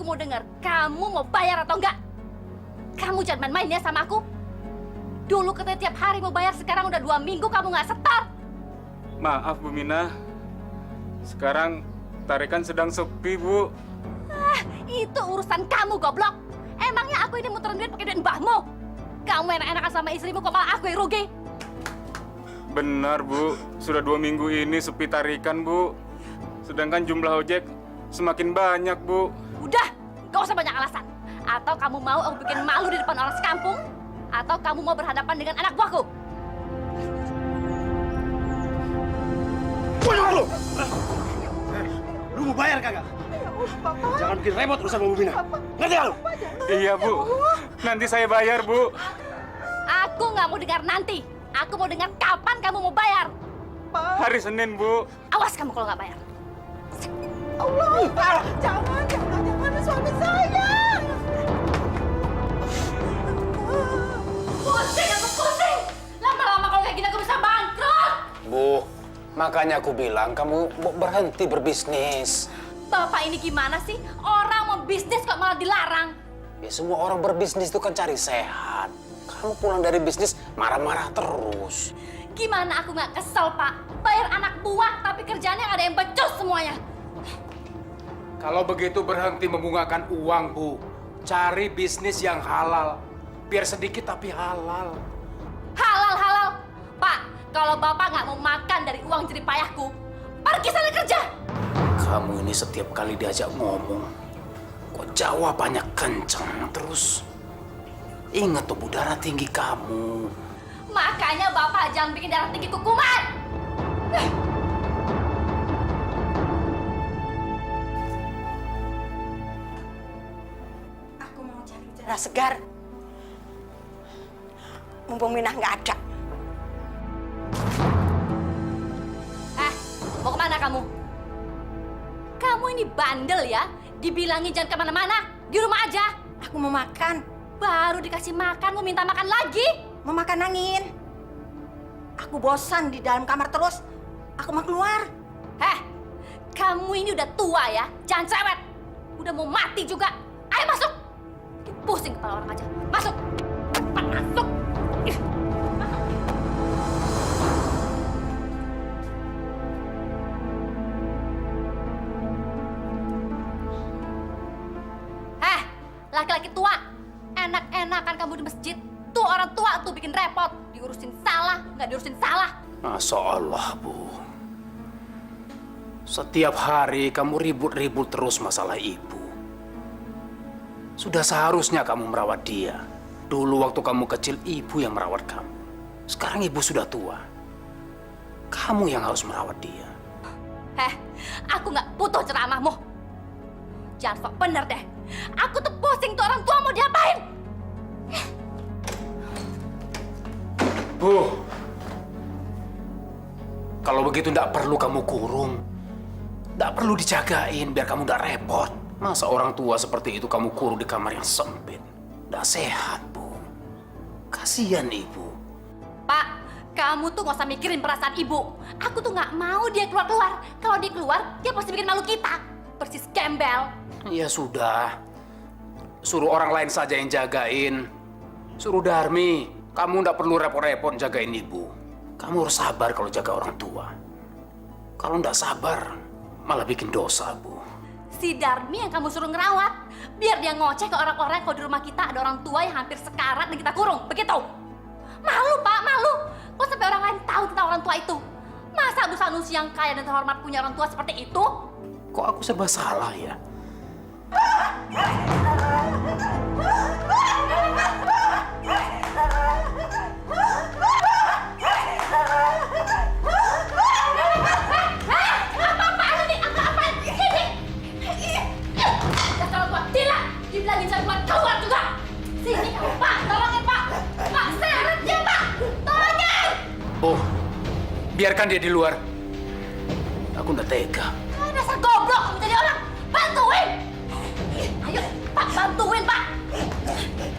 Aku mau dengar, kamu mau bayar atau enggak? Kamu jangan main-main ya sama aku. Dulu katanya tiap hari mau bayar, sekarang udah 2 minggu kamu nggak setor. Maaf Bu Mina, sekarang tarikan sedang sepi Bu. Itu urusan kamu, goblok. Emangnya aku ini muterin duit pakai duit mbahmu? Kamu enak-enakan sama istrimu, kok malah aku yang rugi? Benar Bu, sudah 2 minggu ini sepi tarikan Bu. Sedangkan jumlah ojek semakin banyak Bu. Udah, gak usah banyak alasan. Atau kamu mau aku bikin malu di depan orang sekampung, atau kamu mau berhadapan dengan anak buahku. Lu! Lu mau bayar kagak? Jangan bikin repot urusan Bu Mina. Ngerti gak lu? Iya Bu, nanti saya bayar Bu. Aku nggak mau dengar nanti. Aku mau dengar kapan kamu mau bayar. Hari Senin Bu. Awas kamu kalau nggak bayar. Allah, jangan suami saya. Pusing aku pusing. Lama-lama kalau kayak gini aku bisa bangkrut. Bu, makanya aku bilang kamu berhenti berbisnis. Bapak ini gimana sih? Orang mau bisnis kok malah dilarang. Ya semua orang berbisnis itu kan cari sehat. Kamu pulang dari bisnis marah-marah terus. Gimana aku nggak kesel, Pak? Bayar anak buah tapi kerjanya nggak ada yang becus semuanya. Kalau begitu berhenti membungakan uang, Bu. Cari bisnis yang halal. Biar sedikit tapi halal. Halal. Pak, kalau Bapak nggak mau makan dari uang jerih payahku, pergi sana kerja. Kamu ini setiap kali diajak ngomong, kok jawabannya kenceng terus. Ingat tuh Bu, darah tinggi kamu. Makanya Bapak jangan bikin darah tinggi kuman. Aku mau cari udara segar. Mumpung Minah nggak ada. Mau kemana kamu? Kamu ini bandel ya? Dibilangin jangan kemana-mana, di rumah aja. Aku mau makan. Baru dikasih makan, mau minta makan lagi? Mau makan angin. Aku bosan di dalam kamar terus. Aku mau keluar. Kamu ini udah tua ya, jangan cerewet. Udah mau mati juga. Ayo masuk. Bikin pusing kepala orang aja. Masuk. Cepat masuk. Ih, masuk. Laki-laki tua. Enak-enakan kamu di masjid. Tuh orang tua tuh bikin repot. Diurusin salah, nggak diurusin salah. Masya Allah, Bu. Setiap hari kamu ribut-ribut terus masalah ibu. Sudah seharusnya kamu merawat dia. Dulu waktu kamu kecil, ibu yang merawat kamu. Sekarang ibu sudah tua. Kamu yang harus merawat dia. Aku nggak butuh ceramahmu. Jangan sok bener deh. Aku tuh pusing tuh orang tua mau diapain. Bu, kalau begitu tidak perlu kamu kurung. Tidak perlu dijagain biar kamu tidak repot. Masa orang tua seperti itu kamu kurung di kamar yang sempit? Tidak sehat, Bu. Kasihan ibu. Pak, kamu tuh nggak usah mikirin perasaan ibu. Aku tuh nggak mau dia keluar-keluar. Kalau dia keluar, dia pasti bikin malu kita. Persis gembel. Ya sudah. Suruh orang lain saja yang jagain. Suruh Darmi. Kamu tidak perlu repot-repot jagain ibu. Kamu harus sabar kalau jaga orang tua. Kalau tidak sabar, malah bikin dosa, Bu. Si Darmi yang kamu suruh ngerawat. Biar dia ngoceh ke orang-orang kalau di rumah kita ada orang tua yang hampir sekarat dan kita kurung. Begitu. Malu, Pak, malu. Kok sampai orang lain tahu tentang orang tua itu? Masa Bu Sanusi yang kaya dan terhormat punya orang tua seperti itu? Kok aku serba salah ya? Dibilangin saya buat keluar juga. Sini kamu, Pak. Tolongin, Pak. Pak, seret dia, Pak. Tolongin. Oh, biarkan dia di luar. Aku udah tega. Dasar goblok kamu jadi orang. Bantuin. Ayo, Pak, bantuin, Pak.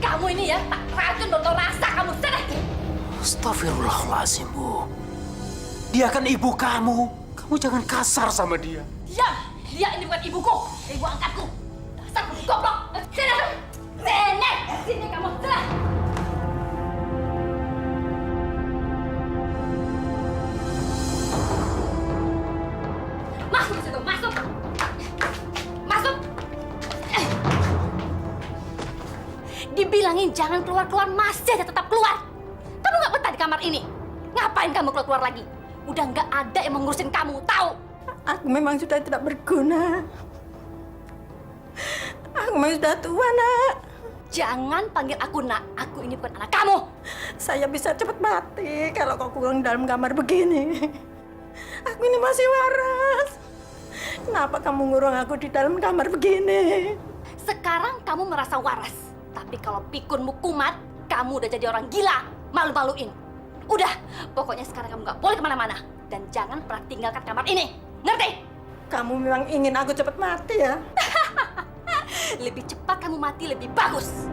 Kamu ini ya, tak racun dokter rasa kamu. Sini. Astagfirullahaladzim, Bu. Dia kan ibu kamu. Kamu jangan kasar sama dia. Diam. Dia ini bukan ibuku. Ibu angkatku. Dasar goblok! Sini! Sini! Sini kamu! Sini! Masuk situ! Masuk! Masuk! Dibilangin jangan keluar-keluar, masih aja tetap keluar. Kamu nggak betah di kamar ini. Ngapain kamu keluar-keluar lagi? Udah nggak ada yang mengurusin kamu, tahu? Aku memang sudah tidak berguna. Aku memang sudah tua, Nak. Jangan panggil aku nak. Aku ini bukan anak kamu. Saya bisa cepat mati kalau kau kurang dalam kamar begini. Aku ini masih waras. Kenapa kamu ngurung aku di dalam kamar begini? Sekarang kamu merasa waras. Tapi kalau pikunmu kumat, kamu udah jadi orang gila. Malu-maluin. Udah, pokoknya sekarang kamu nggak boleh kemana-mana. Dan jangan pernah tinggalkan kamar ini. Ngerti? Kamu memang ingin aku cepat mati ya? Lebih cepat kamu mati, lebih bagus.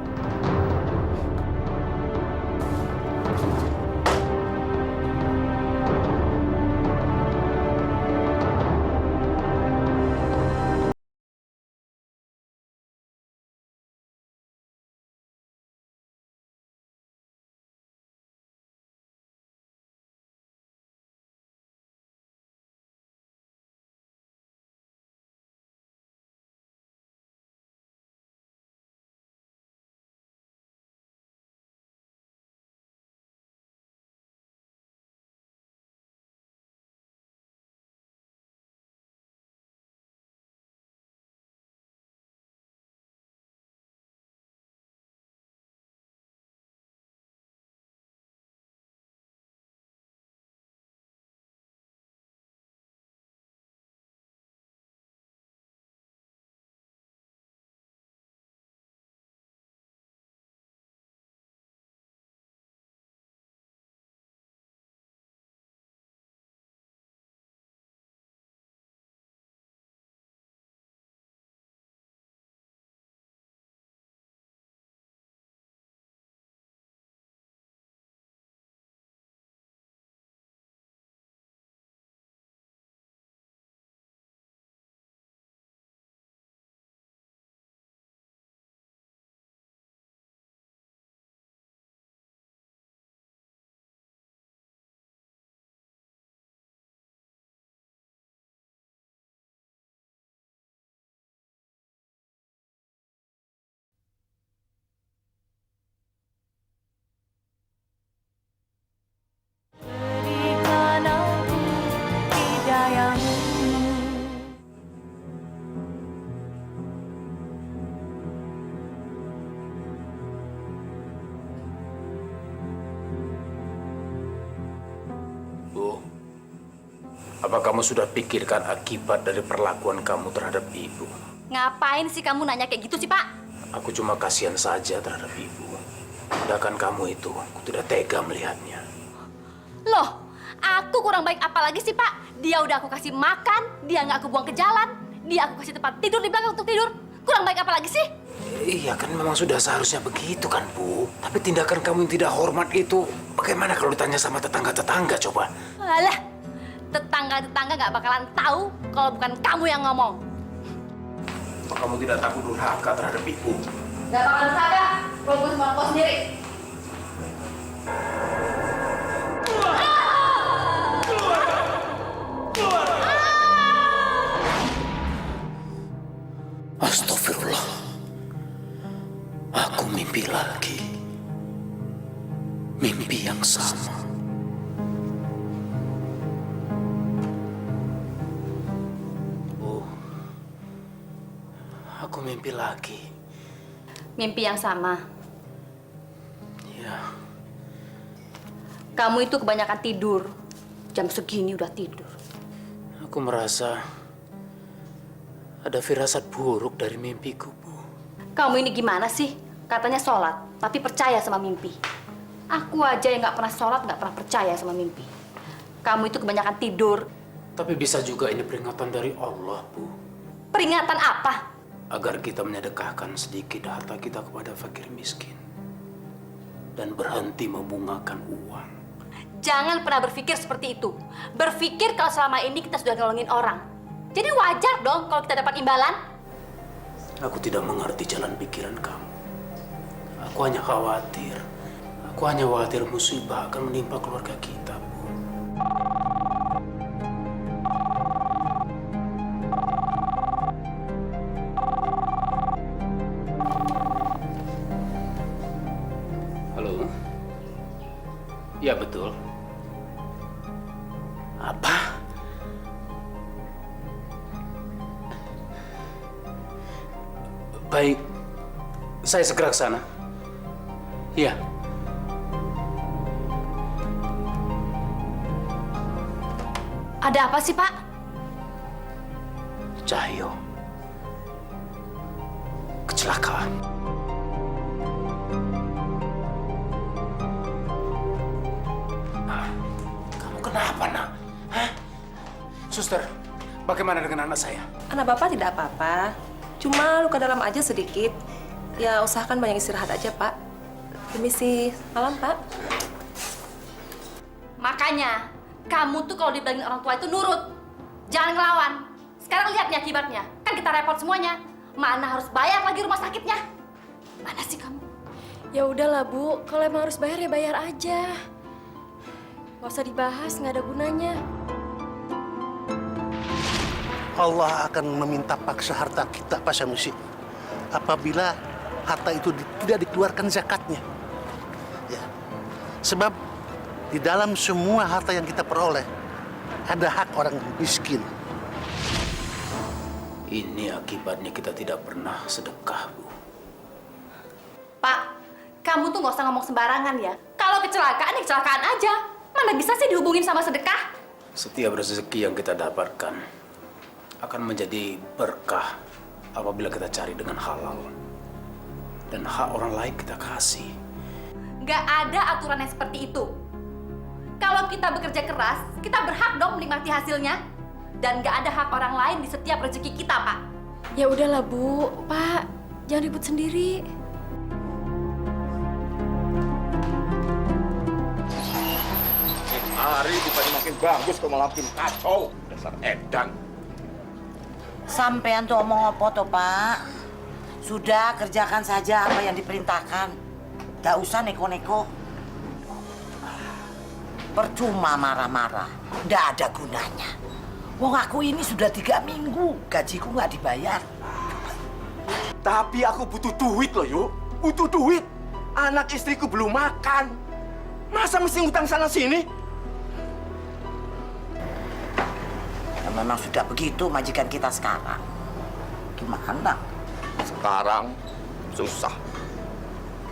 Apa kamu sudah pikirkan akibat dari perlakuan kamu terhadap ibu? Ngapain sih kamu nanya kayak gitu sih, Pak? Aku cuma kasihan saja terhadap ibu. Sedangkan kamu itu, aku tidak tega melihatnya. Loh, aku kurang baik apa lagi sih, Pak? Dia udah aku kasih makan, dia nggak aku buang ke jalan, dia aku kasih tempat tidur di belakang untuk tidur. Kurang baik apa lagi sih? Iya kan memang sudah seharusnya begitu kan, Bu. Tapi tindakan kamu yang tidak hormat itu, bagaimana kalau ditanya sama tetangga-tetangga coba? Alah, tetangga-tetangga nggak bakalan tahu kalau bukan kamu yang ngomong. Apa kamu tidak takut durhaka terhadap ibu? Nggak bakalan tetangga, kalau gue sama kau sendiri. Astagfirullah. Aku mimpi lagi. Mimpi yang sama. Oh. Aku mimpi lagi. Mimpi yang sama. Ya. Kamu itu kebanyakan tidur. Jam segini udah tidur. Aku merasa ada firasat buruk dari mimpiku, Bu. Kamu ini gimana sih? Katanya sholat, tapi percaya sama mimpi. Aku aja yang nggak pernah sholat, nggak pernah percaya sama mimpi. Kamu itu kebanyakan tidur. Tapi bisa juga ini peringatan dari Allah, Bu. Peringatan apa? Agar kita menyedekahkan sedikit harta kita kepada fakir miskin. Dan berhenti membungakan uang. Jangan pernah berpikir seperti itu. Berpikir kalau selama ini kita sudah nolongin orang. Jadi wajar dong kalau kita dapat imbalan. Aku tidak mengerti jalan pikiran kamu. Aku hanya khawatir. Aku hanya khawatir musibah akan menimpa keluarga kita, Bu. Halo? Ya, betul. Apa? Baik, saya segera ke sana. Iya. Ada apa sih, Pak? Cahyo. Kecelakaan. Kamu kenapa, nak? Hah? Suster, bagaimana dengan anak saya? Anak Bapak tidak apa-apa. Cuma luka dalam aja sedikit. Ya, usahakan banyak istirahat aja, Pak. Permisi. Malam, Pak. Makanya, kamu tuh kalau dibilangin orang tua itu nurut. Jangan ngelawan. Sekarang lihat nih akibatnya. Kan kita repot semuanya. Mana harus bayar lagi rumah sakitnya? Mana sih kamu? Ya udahlah Bu, kalau emang harus bayar ya bayar aja. Gak usah dibahas, nggak ada gunanya. Allah akan meminta paksa harta kita, Pak Sanusi. Apabila harta itu tidak dikeluarkan zakatnya. Ya. Sebab di dalam semua harta yang kita peroleh, ada hak orang miskin. Ini akibatnya kita tidak pernah sedekah, Bu. Pak, kamu tuh nggak usah ngomong sembarangan ya. Kalau kecelakaan, ya kecelakaan aja. Mana bisa sih dihubungin sama sedekah? Setiap rezeki yang kita dapatkan akan menjadi berkah apabila kita cari dengan halal. Dan hak orang lain kita kasih. Nggak ada aturan yang seperti itu. Kalau kita bekerja keras, kita berhak dong menikmati hasilnya. Dan nggak ada hak orang lain di setiap rezeki kita, Pak. Ya udahlah Bu, Pak, jangan ribut sendiri. Hari bukannya makin bagus, kok malah makin kacau. Dasar edan. Sampean tuh omong apa tuh, Pak? Sudah, kerjakan saja apa yang diperintahkan. Gak usah neko-neko. Percuma marah-marah. Nggak ada gunanya. Wong aku ini sudah 3 minggu, gajiku nggak dibayar. Tapi aku butuh duit loh, Yuk. Butuh duit. Anak istriku belum makan. Masa mesti ngutang sana sini? Ya, memang sudah begitu majikan kita sekarang. Gimana? Sekarang susah.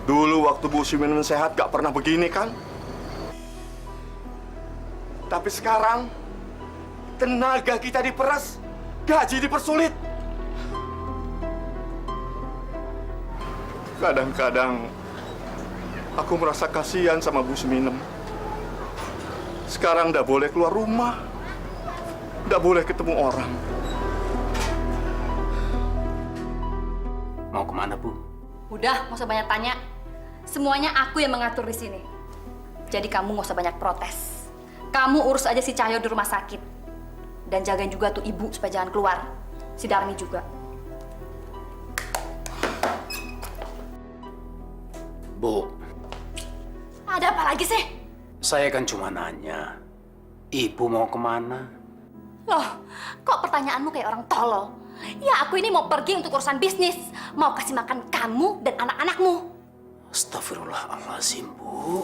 Dulu waktu Bu Simin sehat gak pernah begini kan? Tapi sekarang tenaga kita diperas, gaji dipersulit. Kadang-kadang aku merasa kasihan sama Bu Seminem. Sekarang nggak boleh keluar rumah, nggak boleh ketemu orang. Mau kemana, Bu? Udah, nggak usah banyak tanya. Semuanya aku yang mengatur di sini. Jadi kamu nggak usah banyak protes. Kamu urus aja si Cahyo di rumah sakit. Dan jagain juga tuh ibu supaya jangan keluar. Si Darmi juga. Bu, Ada apa lagi sih? saya kan cuma nanya. Ibu mau kemana? Loh, kok pertanyaanmu kayak orang tolol? Ya, aku ini mau pergi untuk urusan bisnis. Mau kasih makan kamu dan anak-anakmu. Astagfirullahaladzim, Bu.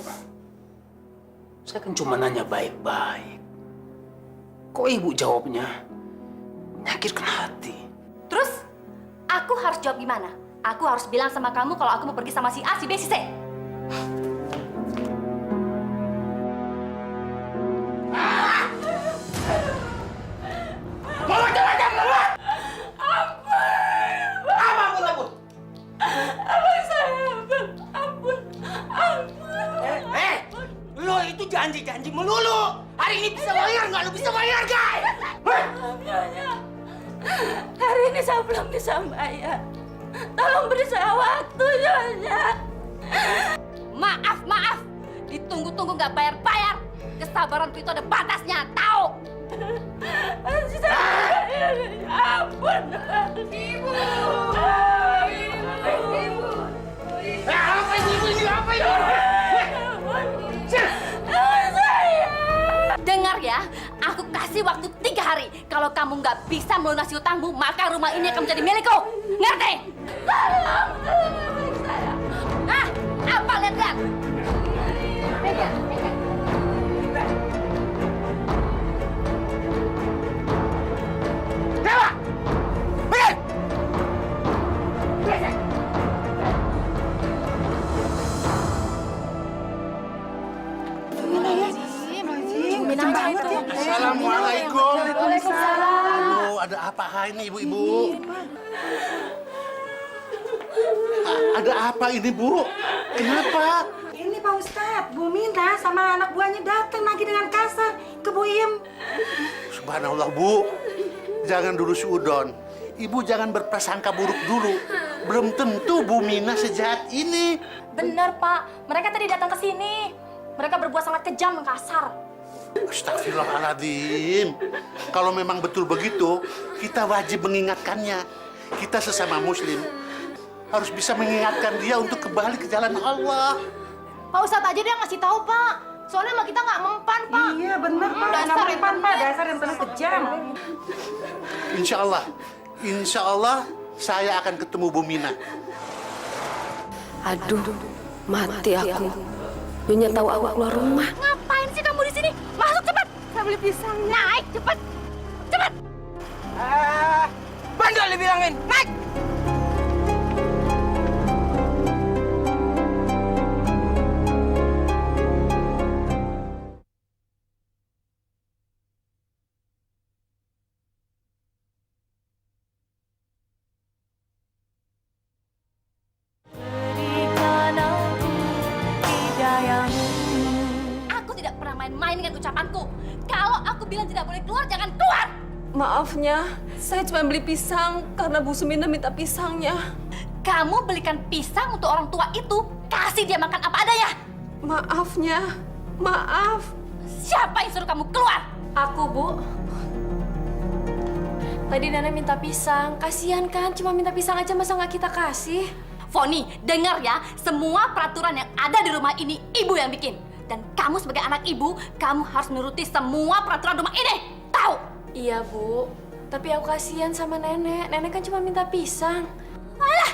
Saya kan cuma nanya baik-baik. Kok ibu jawabnya menyakitkan hati? Terus, aku harus jawab gimana? Aku harus bilang sama kamu kalau aku mau pergi sama si A, si B, si C. Lo itu janji-janji melulu. Hari ini bisa bayar nggak? Lo bisa bayar nggak? Hari ini saya belum bisa bayar. Tolong beri saya waktu, Nyonya. Maaf, maaf. Ditunggu-tunggu nggak bayar-bayar. Kesabaranku itu ada batasnya, tahu? Ampun, Ibu. kasih waktu 3 hari. Kalau kamu nggak bisa melunasi utangmu, maka rumah ini akan menjadi milikku. Ngerti? Tolong saya. Ah, apa lihat-lihat? Pegang. Dewa! Pergi! Assalamualaikum. Aduh, ada apa ini ibu-ibu? Ada apa ini bu? Kenapa? Ini Pak Ustadz, Bu Mina sama anak buahnya datang lagi dengan kasar ke Bu Iem. Subhanallah bu, jangan dulu suudon. Ibu jangan berprasangka buruk dulu. Belum tentu Bu Mina sejahat ini. Benar, Pak. Mereka tadi datang ke sini. Mereka berbuat sangat kejam dan kasar. Astagfirullahaladzim. Kalau memang betul begitu, kita wajib mengingatkannya. Kita sesama muslim harus bisa mengingatkan dia untuk kembali ke jalan Allah. Pak Ustadz aja dia ngasih tahu, Pak. Soalnya sama kita nggak mempan, Pak. Iya benar Pak, Dasar anak mempan Pak, dasar yang terlalu kejam. Insya Allah saya akan ketemu Bu Mina. Aduh, mati aku. Nyonya tahu aku keluar rumah. Ngapain sih kamu di sini? Masuk cepat. Saya beli pisang. Naik cepat. Cepat. Bandel dibilangin, naik! Aku tidak pernah main-main dengan ucapanku. Kalau aku bilang tidak boleh keluar, jangan keluar. Maafnya, saya cuma beli pisang karena Bu Sumina minta pisangnya. Kamu belikan pisang untuk orang tua itu, kasih dia makan apa adanya. Maafnya, maaf. Siapa yang suruh kamu keluar? Aku, Bu. Tadi Nenek minta pisang. Kasihan kan, cuma minta pisang aja masa nggak kita kasih? Foni, dengar ya, semua peraturan yang ada di rumah ini ibu yang bikin. Dan kamu sebagai anak ibu, kamu harus menuruti semua peraturan rumah ini. Tahu? Iya, Bu. Tapi aku kasihan sama Nenek. Nenek kan cuma minta pisang. Alah,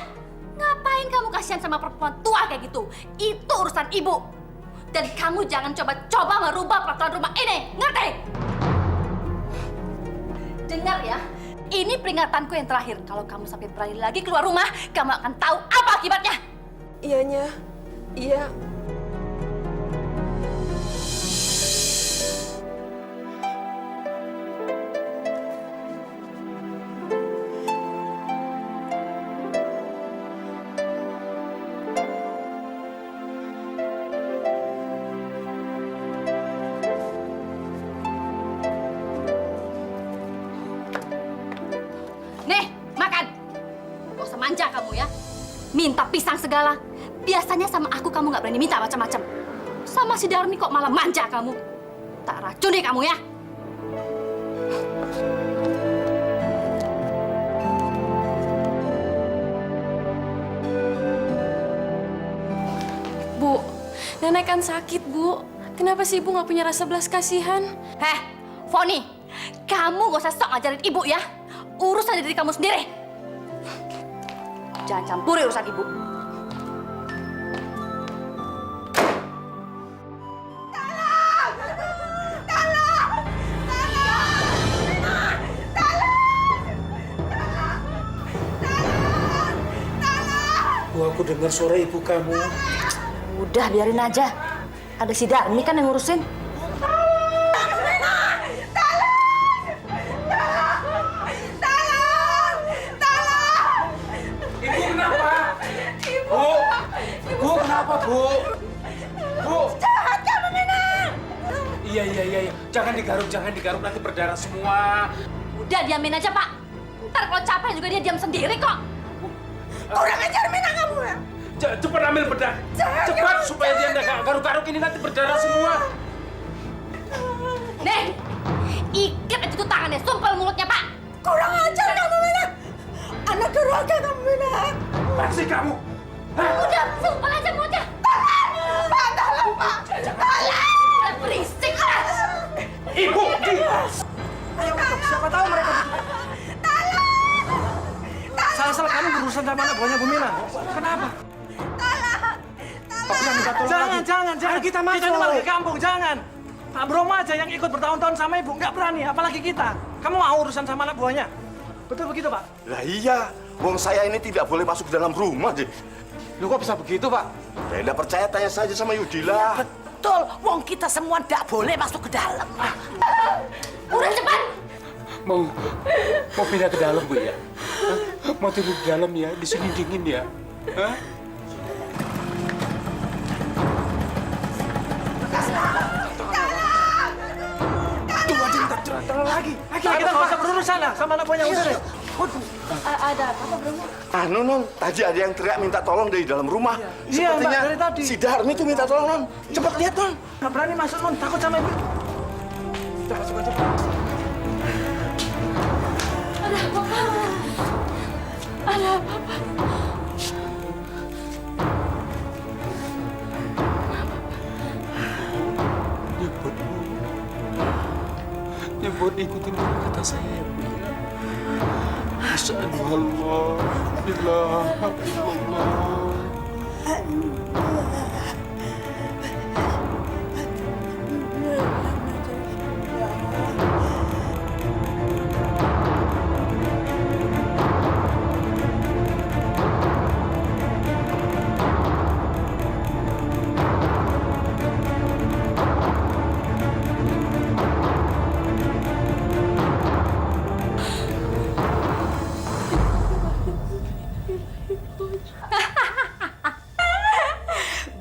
ngapain kamu kasihan sama perempuan tua kayak gitu? Itu urusan ibu. Dan kamu jangan coba-coba merubah peraturan rumah ini. Ngerti? Dengar ya, ini peringatanku yang terakhir. Kalau kamu sampai berani lagi keluar rumah, kamu akan tahu apa akibatnya. Iyanya, iya. Nih, makan. Gak usah manja kamu ya. Minta pisang segala. Biasanya sama aku kamu nggak berani minta macam-macam. Sama si Darmi kok malah manja kamu. Tak racuni kamu ya. Bu, Nenek kan sakit, Bu. Kenapa sih Ibu nggak punya rasa belas kasihan? Heh, Foni, kamu gak usah sok ngajarin ibu ya. Urus aja diri kamu sendiri. Jangan campuri urusan ibu. Aku dengar suara ibu kamu. Udah biarin aja. Ada si Darmi kan yang ngurusin. Ibu kenapa? Ibu! Ibu kenapa, Bu? Bu! Jahat kamu, Mina! Iya. Jangan digaruk, nanti berdarah semua. Udah diamin aja, Pak. Ntar kalau capek juga dia diam sendiri kok. Kurang ajar Mina kamu ya! Cepat ambil bedak. Cepat supaya dia nggak garuk-garuk ini nanti berdarah semua. Nih, ikat aja tuh tangannya, sumpel mulutnya, Pak. Kurang ajar kamu, Mina! Anak durhaka kamu, Mina! Pasti kamu. Udah, sumpel aja mulutnya. Tolong! Pak, tolong, Pak! Tolong! Udah berisik lah. Ibu! urusan sama anak buahnya Bu Mina. Kenapa? Jangan. Ayo kita masuk. Kita ini warga kampung, jangan. Pak Bromo aja yang ikut bertahun-tahun sama ibu, nggak berani, apalagi kita. Kamu mau urusan sama anak buahnya? Betul begitu, Pak? Lah iya, wong saya ini tidak boleh masuk ke dalam rumah, deh. Lu kok bisa begitu, Pak? Saya tidak percaya, tanya saja sama Yudila. Betul, wong kita semua ndak boleh masuk ke dalam. Udah cepat! Mau pindah ke dalam, Bu ya? Hah? Mau tidur di dalam ya? Di sini dingin ya? Hah? Tolong lagi. Kita nggak usah berurusan lah sama anak buahnya. Udah deh. Ada apa, Bro? Non, tadi ada yang teriak minta tolong dari dalam rumah. Iya, Mbak, Sepertinya dari tadi. si Darmi itu minta tolong, Non. Cepat lihat, Non. Nggak berani masuk, Non. Takut sama ibu. Kita masuk aja. Ada apa, Pak? Ada apa, Pak? Ya buat ikutin kata saya ya, Bu ya. Asyhadulillah, ilaha illallah.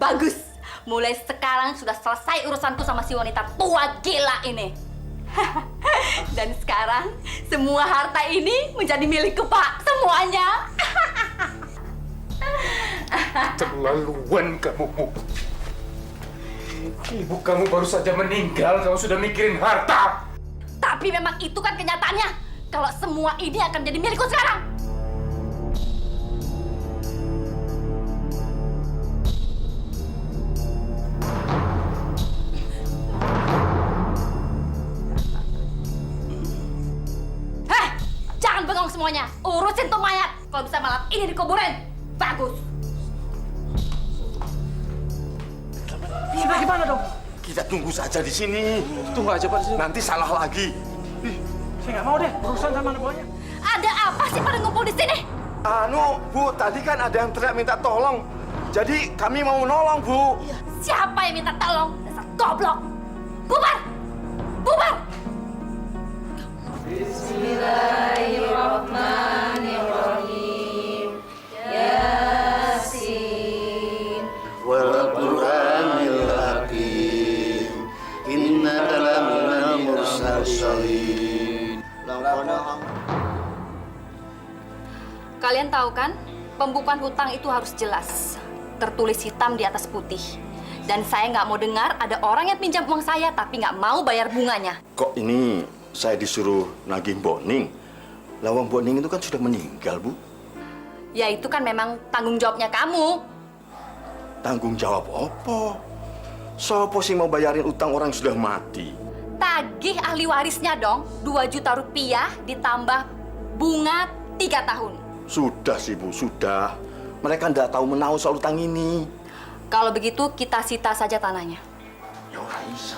Bagus. Mulai sekarang sudah selesai urusanku sama si wanita tua gila ini. Dan sekarang semua harta ini menjadi milikku, Pak. Semuanya. Terlaluan kamu, Bu. Ibu kamu baru saja meninggal, kamu sudah mikirin harta. Tapi memang itu kan kenyataannya. Kalau semua ini akan menjadi milikku sekarang. Jangan bengong semuanya. Urusin tuh mayat. Kalau bisa malam ini dikuburin. Bagus. Sudah gimana dong? Kita tunggu saja di sini. Tunggu aja, Pak. Nanti salah lagi. Saya nggak mau deh berurusan sama anak buahnya. Ada apa sih pada ngumpul di sini? Bu, tadi kan ada yang teriak minta tolong. Jadi kami mau nolong, Bu. Siapa yang minta tolong? Dasar goblok. Bubar! Bubar! Bismillahirrahmanirrahim. Yasin. Wal Qur'anil Hakim. Innaka laminal mursalin. Kalian tahu kan, pembukuan hutang itu harus jelas. Tertulis hitam di atas putih. Dan saya nggak mau dengar ada orang yang pinjam uang saya tapi nggak mau bayar bunganya. Kok ini saya disuruh nagih Mbok Ning? Lawang Mbok Ning itu kan sudah meninggal, Bu. Ya itu kan memang tanggung jawabnya kamu. Tanggung jawab apa? Sopo sih mau bayarin utang orang yang sudah mati? Tagih ahli warisnya dong, 2 juta rupiah ditambah bunga 3 tahun. Sudah sih, Bu, sudah. Mereka nggak tahu menahu soal utang ini. Kalau begitu kita sita saja tanahnya. Ya ora bisa.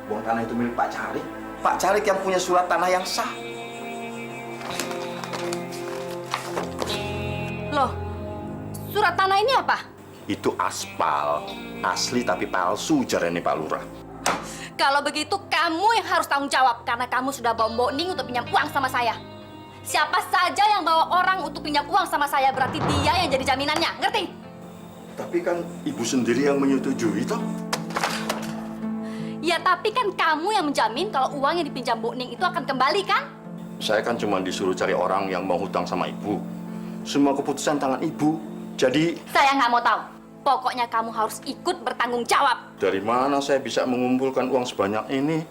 Uang tanah itu milik Pak Carik. Pak Carik yang punya surat tanah yang sah. Loh, surat tanah ini apa? Itu aspal. Asli tapi palsu, jarane Pak Lurah. Kalau begitu kamu yang harus tanggung jawab karena kamu sudah bawa Mbok Ning untuk pinjam uang sama saya. Siapa saja yang bawa orang untuk pinjam uang sama saya berarti dia yang jadi jaminannya, ngerti? Tapi kan ibu sendiri yang menyetujui toh. Ya tapi kan kamu yang menjamin kalau uang yang dipinjam Mbok Ning itu akan kembali kan? Saya kan cuma disuruh cari orang yang mau hutang sama ibu. Semua keputusan tangan ibu. Jadi Saya nggak mau tahu. Pokoknya kamu harus ikut bertanggung jawab. dari mana saya bisa mengumpulkan uang sebanyak ini?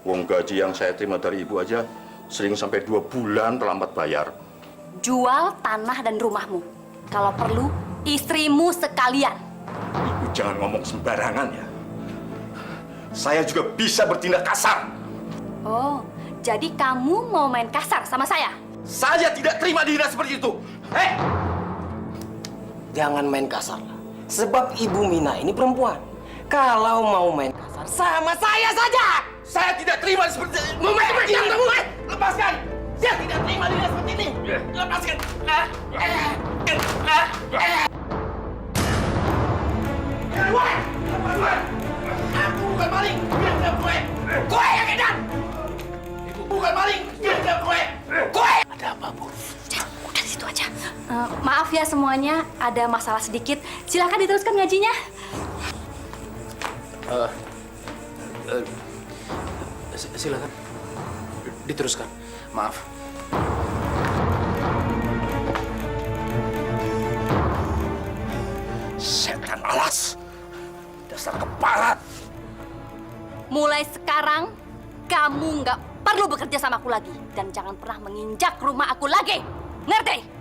Uang gaji yang saya terima dari ibu aja sering sampai 2 bulan terlambat bayar. Jual tanah dan rumahmu. Kalau perlu, istrimu sekalian. Ibu jangan ngomong sembarangan ya. Saya juga bisa bertindak kasar. Oh, jadi kamu mau main kasar sama saya? Saya tidak terima dihina seperti itu. Jangan main kasar. Sebab Ibu Mina ini perempuan. Kalau mau main kasar, sama saya saja. Saya tidak terima seperti ini. Lepaskan. Saya tidak terima dihina seperti ini. Lepaskan. Aku bukan maling. Diam gue. Gue yang edan. Bukan maling. Diam gue. Gue. Ada apa, Bu? Udah di situ aja. Maaf ya semuanya, ada masalah sedikit. Silakan diteruskan ngajinya. Silakan. Diteruskan. Maaf. Setan alas. Dasar keparat. Mulai sekarang, kamu nggak perlu bekerja sama aku lagi. Dan jangan pernah menginjak rumah aku lagi. Ngerti?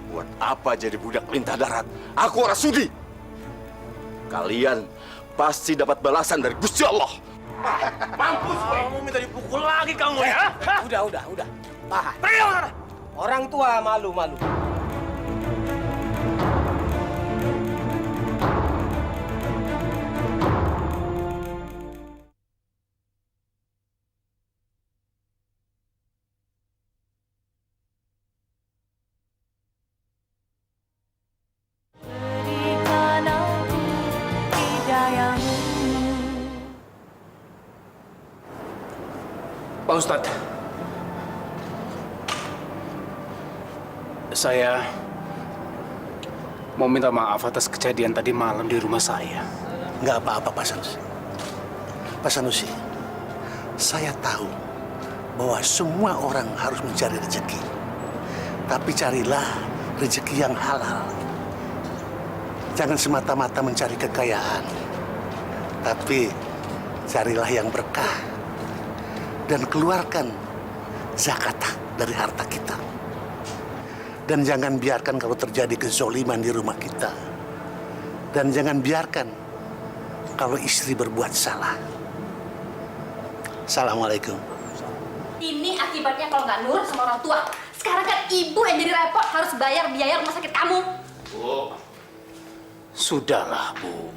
Buat apa jadi budak lintah darat? Aku orang sudi. Kalian pasti dapat balasan dari Gusti Allah. Mampus gue. Kamu minta dipukul lagi kamu ya? Udah. Tahan. Pergi kamu sana. Orang tua malu-malu. Pak Ustadz, saya mau minta maaf atas kejadian tadi malam di rumah saya. Nggak apa-apa, Pak Sanusi. Pak Sanusi, saya tahu bahwa semua orang harus mencari rezeki. Tapi carilah rezeki yang halal. Jangan semata-mata mencari kekayaan. Tapi carilah yang berkah. Dan keluarkan zakat dari harta kita. Dan jangan biarkan kalau terjadi kezoliman di rumah kita. Dan jangan biarkan kalau istri berbuat salah. Assalamualaikum. Ini akibatnya kalau nggak nurut sama orang tua. Sekarang kan ibu yang jadi repot harus bayar biaya rumah sakit kamu. Bu, sudahlah Bu.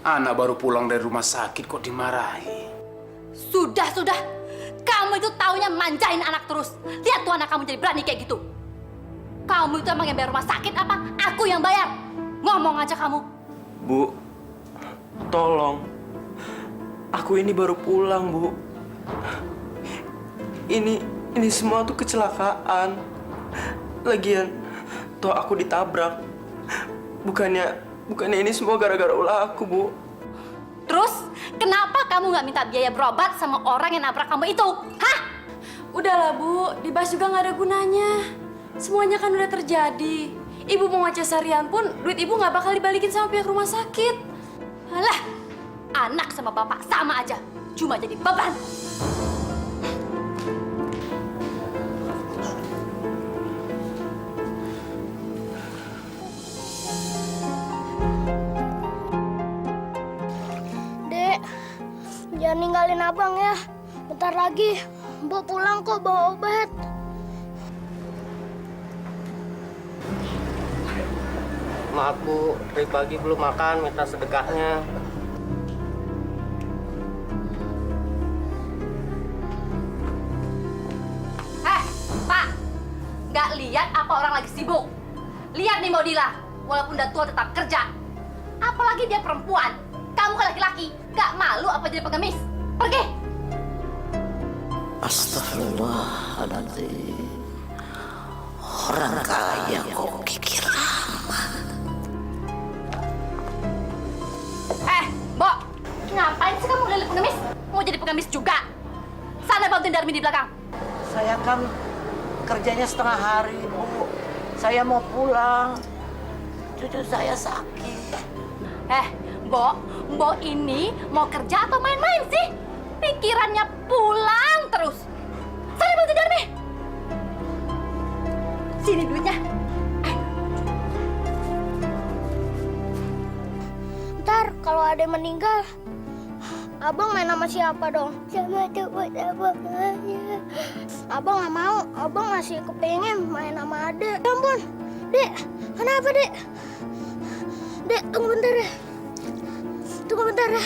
Anak baru pulang dari rumah sakit kok dimarahi. Sudah. Kamu itu taunya manjain anak terus. Lihat tuh anak kamu jadi berani kayak gitu. Kamu itu emang yang bayar rumah sakit apa? Aku yang bayar. Ngomong aja kamu. Bu, tolong. Aku ini baru pulang, Bu. Ini semua tuh kecelakaan. Lagian, toh aku ditabrak. Bukannya ini semua gara-gara ulah aku, Bu. Terus, kenapa kamu nggak minta biaya berobat sama orang yang nabrak kamu itu? Hah? Udahlah Bu, dibahas juga nggak ada gunanya. Semuanya kan udah terjadi. Ibu mau ngecas harian pun, duit ibu nggak bakal dibalikin sama pihak rumah sakit. Alah, anak sama bapak sama aja. Cuma jadi beban. Dek, jangan ninggalin abang ya. Bentar lagi, Mbok pulang kok bawa obat. Maaf Bu, dari pagi belum makan, minta sedekahnya. Pak, nggak lihat apa orang lagi sibuk? Lihat nih Modila, walaupun udah tua tetap kerja. Apalagi dia perempuan. Kamu kan laki-laki, nggak malu apa jadi pengemis? Pergi! Astagfirullahaladzim. Orang kaya kok kikir amat. Mbok, ngapain sih kamu lilit pengemis? Mau jadi pengemis juga? Sana bantuin Darmi di belakang. Saya kan kerjanya setengah hari, Bu. Saya mau pulang. Cucu saya sakit. Mbok ini mau kerja atau main-main sih? Pikirannya pulang terus. Sana bantuin Darmi. Sini duitnya. Ntar kalau ada yang meninggal, abang main sama siapa dong? Sama teman abang aja. Abang nggak mau. Abang masih kepengen main sama adek. Ya ampun, Dek. Kenapa, Dek? Dek, tunggu bentar ya. Tunggu bentar ya.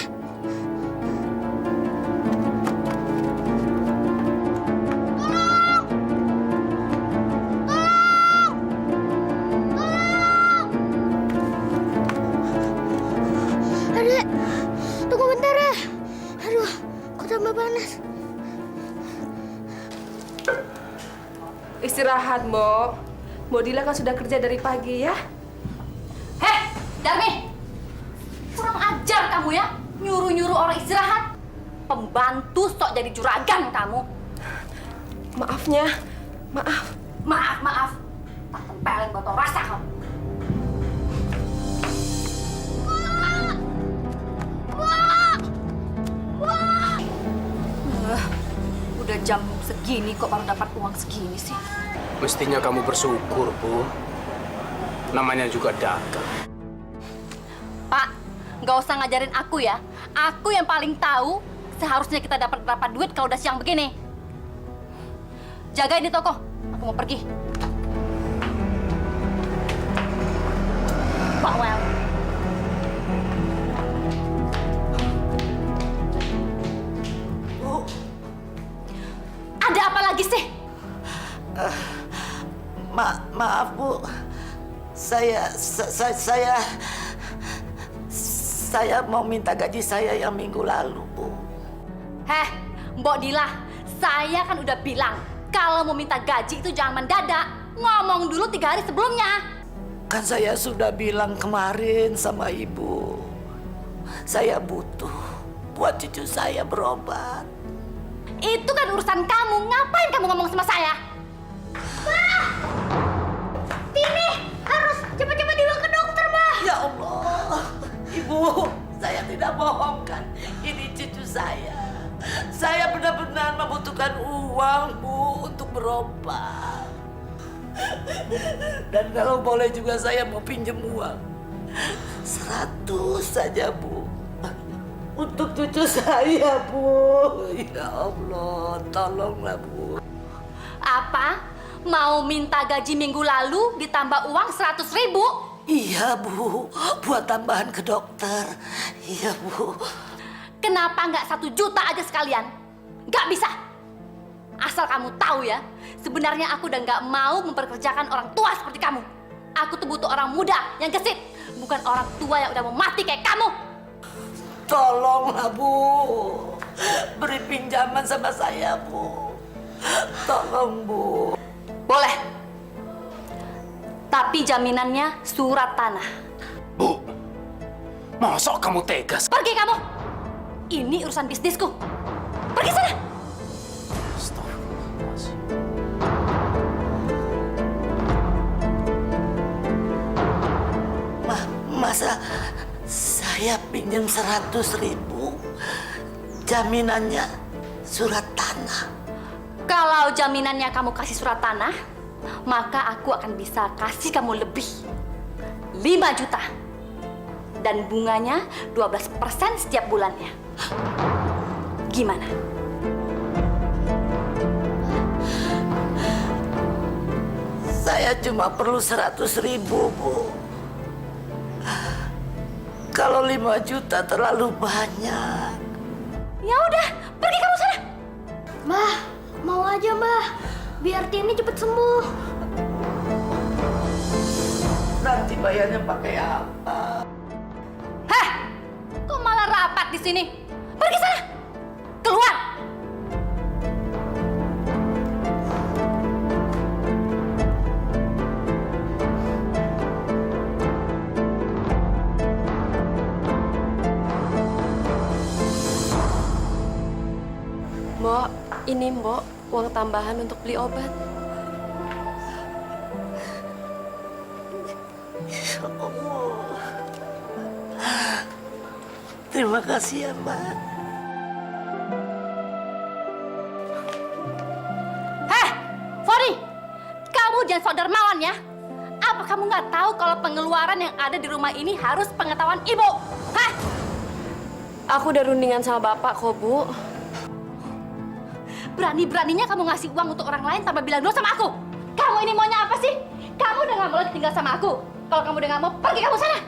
Adek, tunggu bentar ya. Aduh, kok tambah panas. Istirahat, Mbok. Mbok Dila kan sudah kerja dari pagi ya. Heh, Darmi! Kurang ajar kamu ya, nyuruh-nyuruh orang istirahat. Pembantu sok jadi juragan kamu. Maafnya, maaf. Maaf. Tak tempelin botol rasa kamu. Udah jam segini kok baru dapat uang segini sih. Mestinya kamu bersyukur, Bu. Namanya juga dagang. Pak, nggak usah ngajarin aku ya. Aku yang paling tahu seharusnya kita dapat berapa duit kalau udah siang begini. Jagain di toko, aku mau pergi. Pak Wel. Ada apa lagi sih? Maaf, Bu. Saya mau minta gaji saya yang minggu lalu, Bu. Heh, Mbok Dila, saya kan udah bilang kalau mau minta gaji itu jangan mendadak. Ngomong dulu 3 hari sebelumnya. Kan saya sudah bilang kemarin sama Ibu. Saya butuh buat cucu saya berobat. Itu kan urusan kamu. Ngapain kamu ngomong sama saya? Bah! Tini harus cepat-cepat dibawa ke dokter, Bah. Ya Allah, Ibu, saya tidak bohong kan. Ini cucu saya. Saya benar-benar membutuhkan uang, Bu, untuk berobat. Dan kalau boleh juga saya mau pinjam uang. 100 saja, Bu. Untuk cucu saya, Bu. Ya Allah, tolonglah, Bu. Apa? Mau minta gaji minggu lalu ditambah uang 100.000? Iya, Bu. Buat tambahan ke dokter. Iya, Bu. Kenapa nggak 1 juta aja sekalian? Nggak bisa. Asal kamu tahu ya, sebenarnya aku udah nggak mau memperkerjakan orang tua seperti kamu. Aku tuh butuh orang muda yang gesit, bukan orang tua yang udah mau mati kayak kamu. Tolonglah, Bu. Beri pinjaman sama saya, Bu. Tolong, Bu. Boleh. Tapi jaminannya surat tanah. Bu, masa kamu tegas? Pergi kamu. Ini urusan bisnisku. Pergi sana. Masa saya pinjam 100.000, jaminannya surat tanah. Kalau jaminannya kamu kasih surat tanah, maka aku akan bisa kasih kamu lebih. 5 juta. Dan bunganya 12% setiap bulannya. Gimana? Saya cuma perlu 100.000, Bu. Kalau 5 juta terlalu banyak. Ya udah, pergi kamu sana. Mbah, mau aja, Mbah. Biar Tini cepet sembuh. Nanti bayarnya pakai apa? Heh, kok malah rapat di sini? Pergi sana. Keluar. Mbok, ini Mbok, uang tambahan untuk beli obat. Ya Allah. Terima kasih ya, Mbak. Heh, Fori, kamu jangan sok dermawan ya. Apa kamu nggak tahu kalau pengeluaran yang ada di rumah ini harus pengetahuan ibu? Hah? Aku udah rundingan sama bapak kok, Bu. Berani-beraninya kamu ngasih uang untuk orang lain tanpa bilang dulu sama aku. Kamu ini maunya apa sih? Kamu udah nggak mau lagi tinggal sama aku. Kalau kamu udah nggak mau, pergi kamu sana.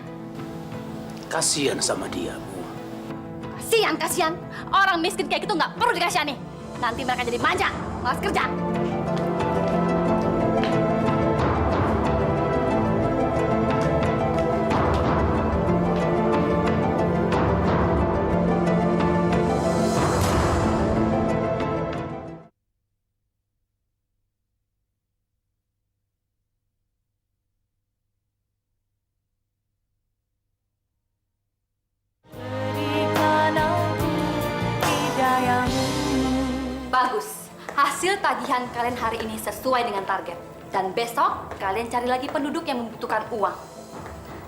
Kasihan sama dia, Bu. Kasihan. Orang miskin kayak gitu nggak perlu dikasihani. Nanti mereka jadi manja, malas kerja. Bagus. Hasil tagihan kalian hari ini sesuai dengan target. Dan besok kalian cari lagi penduduk yang membutuhkan uang.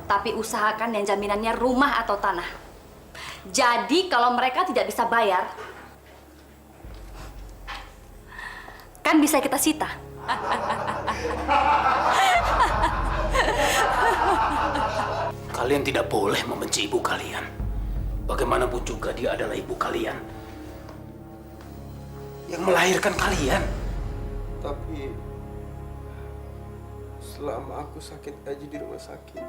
Tapi usahakan yang jaminannya rumah atau tanah. Jadi kalau mereka tidak bisa bayar, kan bisa kita sita. Kalian tidak boleh membenci ibu kalian. Bagaimanapun juga dia adalah ibu kalian yang melahirkan kalian. Tapi selama aku sakit aja di rumah sakit,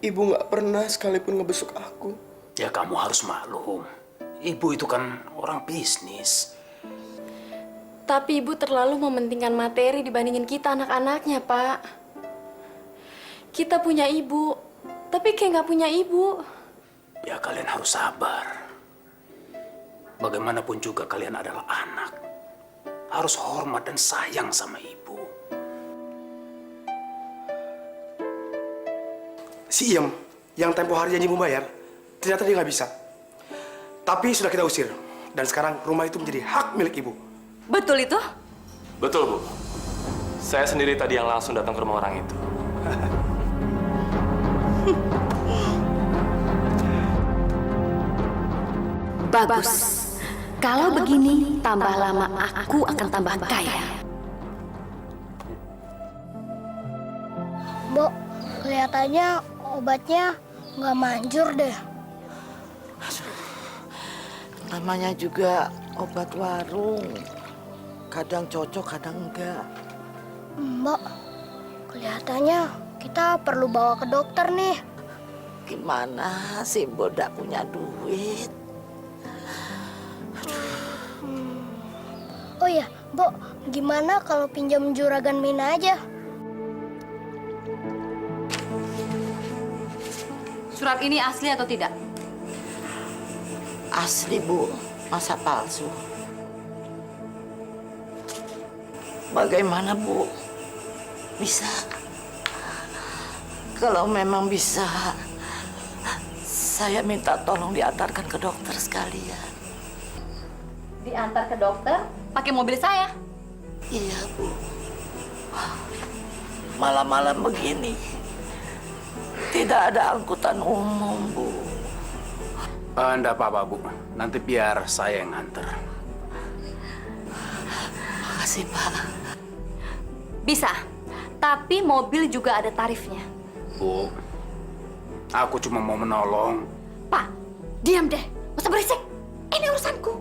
ibu nggak pernah sekalipun ngebesuk aku. Ya kamu harus maklum. Ibu itu kan orang bisnis. Tapi ibu terlalu mementingkan materi dibandingin kita anak-anaknya, Pak. Kita punya ibu, tapi kayak nggak punya ibu. Ya kalian harus sabar. Bagaimanapun juga kalian adalah anak. Harus hormat dan sayang sama ibu. Si Iem, yang tempo hari janji membayar, ternyata dia nggak bisa. Tapi sudah kita usir. Dan sekarang rumah itu menjadi hak milik ibu. Betul itu? Betul, Bu. Saya sendiri tadi yang langsung datang ke rumah orang itu. Bagus. Kalau begini, tambah lama aku akan tambah kaya. Mbok, kelihatannya obatnya nggak manjur deh. Namanya juga obat warung. Kadang cocok, kadang enggak. Mbak, kelihatannya kita perlu bawa ke dokter nih. Gimana sih Mbok nggak punya duit? Oh ya, Mbok, gimana kalau pinjam juragan Mina aja? Surat ini asli atau tidak? Asli, Bu. Masa palsu? Bagaimana, Bu? Bisa? Kalau memang bisa, saya minta tolong diantarkan ke dokter sekalian. Diantar ke dokter pakai mobil saya. Iya, Bu. Malam-malam begini, tidak ada angkutan umum, Bu. Enggak apa-apa, Bu. Nanti biar saya yang nganter. Makasih, Pak. Bisa, tapi mobil juga ada tarifnya. Bu, aku cuma mau menolong. Pak, diam deh. Gak usah berisik. Ini urusanku.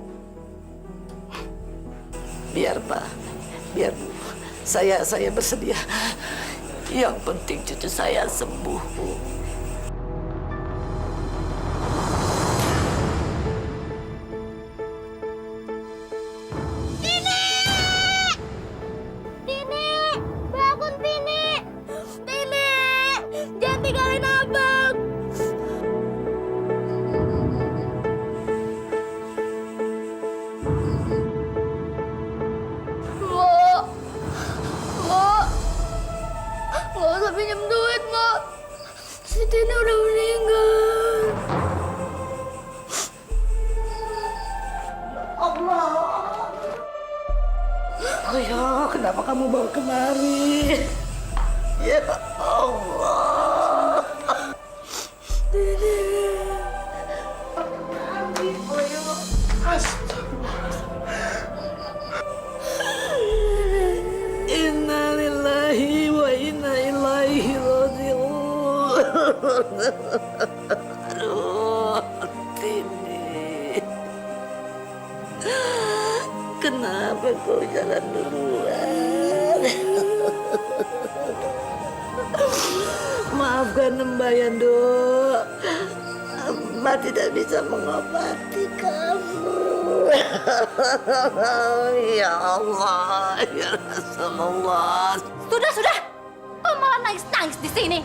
Biar, Pak. Biar, Bu. Saya bersedia. Yang penting cucu saya sembuh, Bu. Bangun, Pini! Pini! Jangan tinggalin abang! Mbok! Mbok! Nggak usah pinjam duit, Mbok. Si Tini udah meninggal. Allah! Oh ya, kenapa kamu bawa kemari? Ya Allah. Inna lillahi wa inna ilaihi raji'un. Aduh, Tini. Kenapa? aku jalan duluan. Maafkan Mbak Yando. Mbak tidak bisa mengobati kamu. Ya Allah, ya Rasulullah. Sudah. Kok malah nangis-nangis di sini?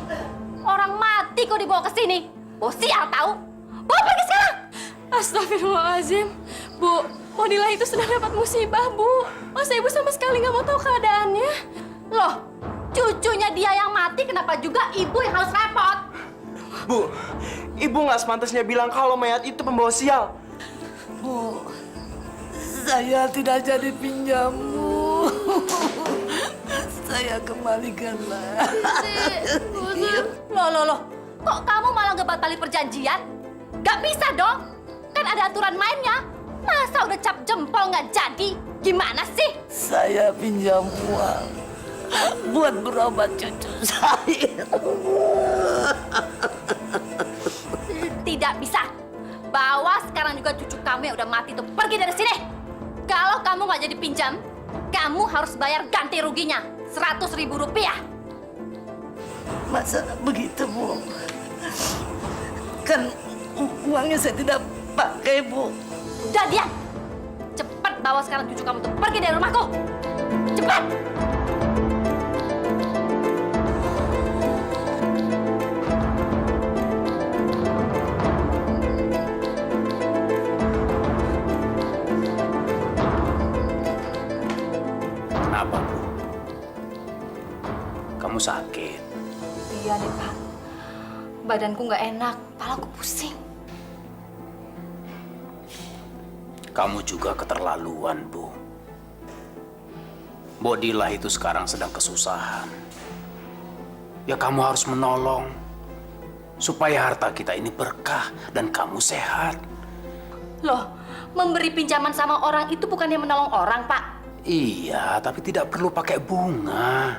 Orang mati kok dibawa ke sini. Oh, sial tahu. Bawa pergi sekarang. Astagfirullahaladzim. Bu, Monila itu sedang dapat musibah, Bu. Masa Ibu sama sekali nggak mau tahu keadaannya? Loh, cucunya dia yang mati, kenapa juga ibu yang harus repot? Bu, ibu nggak sepantasnya bilang kalau mayat itu pembawa sial. Bu, saya tidak jadi pinjammu. Saya kembalikanlah. Loh. Kok kamu malah ngebatalin perjanjian? Gak bisa dong. Kan ada aturan mainnya. Masa udah cap jempol nggak jadi? Gimana sih? Saya pinjam uang buat berobat cucu saya. Tidak bisa. Bawa sekarang juga cucu kamu yang udah mati tuh pergi dari sini. Kalau kamu nggak jadi pinjam, kamu harus bayar ganti ruginya 100.000 rupiah. Masa begitu, Bu? Kan uangnya saya tidak pakai, Bu. Udah diam. Cepat bawa sekarang cucu kamu tuh pergi dari rumahku. Cepat. Kenapa, Bu? Kamu sakit? Iya deh, Pak. Badanku nggak enak, kepalaku pusing. Kamu juga keterlaluan, Bu. Bodilah itu sekarang sedang kesusahan. Ya kamu harus menolong supaya harta kita ini berkah dan kamu sehat. Loh, memberi pinjaman sama orang itu bukannya menolong orang, Pak? Iya, tapi tidak perlu pakai bunga.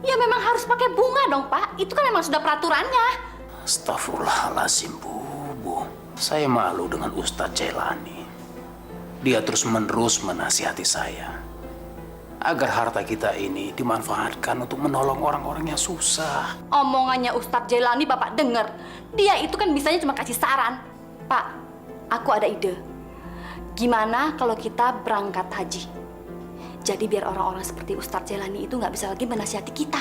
Ya memang harus pakai bunga dong, Pak. Itu kan memang sudah peraturannya. Astagfirullahaladzim, Bu. Saya malu dengan Ustadz Jailani. Dia terus-menerus menasihati saya agar harta kita ini dimanfaatkan untuk menolong orang-orang yang susah. Omongannya Ustadz Jailani Bapak dengar. Dia itu kan bisanya cuma kasih saran. Pak, aku ada ide. Gimana kalau kita berangkat haji? Jadi biar orang-orang seperti Ustadz Jailani itu nggak bisa lagi menasihati kita.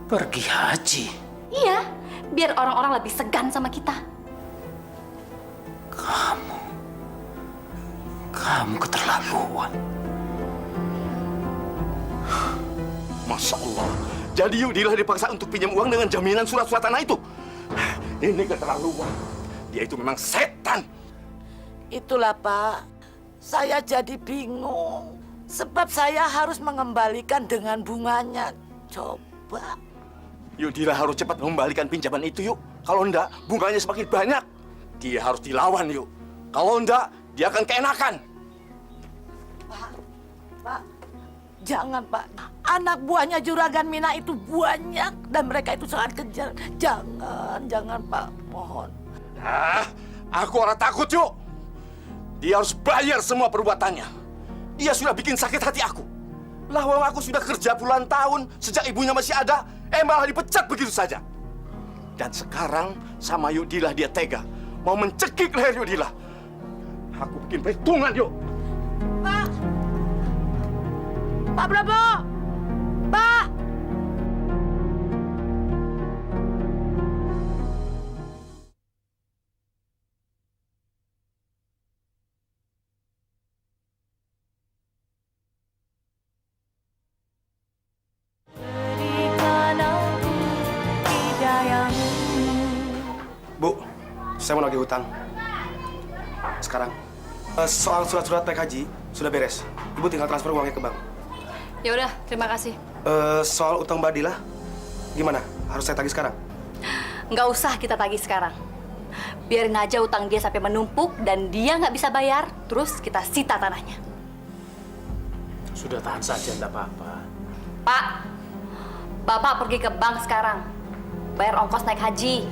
Pergi haji? Iya, biar orang-orang lebih segan sama kita. Kamu keterlaluan. Masya Allah. Jadi Yudilah dipaksa untuk pinjam uang dengan jaminan surat-surat tanah itu. Ini keterlaluan. Dia itu memang setan. Itulah, Pak. Saya jadi bingung. Sebab saya harus mengembalikan dengan bunganya. Coba. Yudilah harus cepat mengembalikan pinjaman itu, yuk. Kalau enggak, bunganya semakin banyak. Dia harus dilawan, yuk. Kalau enggak, dia akan keenakan. Pak, jangan, Pak. Anak buahnya Juragan Mina itu banyak dan mereka itu sangat kejar. Jangan, Pak. Mohon. Aku orang takut, yuk. Dia harus bayar semua perbuatannya. Dia sudah bikin sakit hati aku. Lah, aku sudah kerja puluhan tahun sejak ibunya masih ada, malah dipecat begitu saja. Dan sekarang sama Yudilah dia tega mau mencekik leher Yudilah. Aku bikin perhitungan, yuk. Pak Prabu! Pak! Bu, saya mau nagih hutang. Sekarang. Soal surat-surat naik haji sudah beres. Ibu tinggal transfer uangnya ke bank. Ya udah, terima kasih. Soal utang Mbak Dila, gimana? Harus saya tagih sekarang? Nggak usah kita tagih sekarang. Biarin aja utang dia sampai menumpuk dan dia nggak bisa bayar, terus kita sita tanahnya. Sudah tahan saja, enggak apa-apa. Pak, Bapak pergi ke bank sekarang. Bayar ongkos naik haji.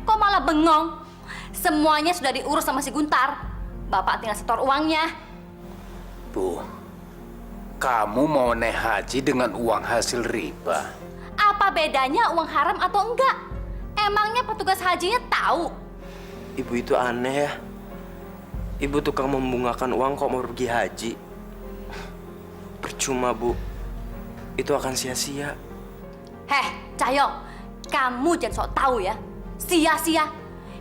Kok malah bengong? Semuanya sudah diurus sama si Guntar. Bapak tinggal setor uangnya. Bu, kamu mau naik haji dengan uang hasil riba? Apa bedanya uang haram atau enggak? Emangnya petugas hajinya tahu? Ibu itu aneh ya. Ibu tukang membungakan uang kok mau pergi haji. Percuma, Bu. Itu akan sia-sia. Heh, Cahyo, kamu jangan sok tahu ya. Sia-sia.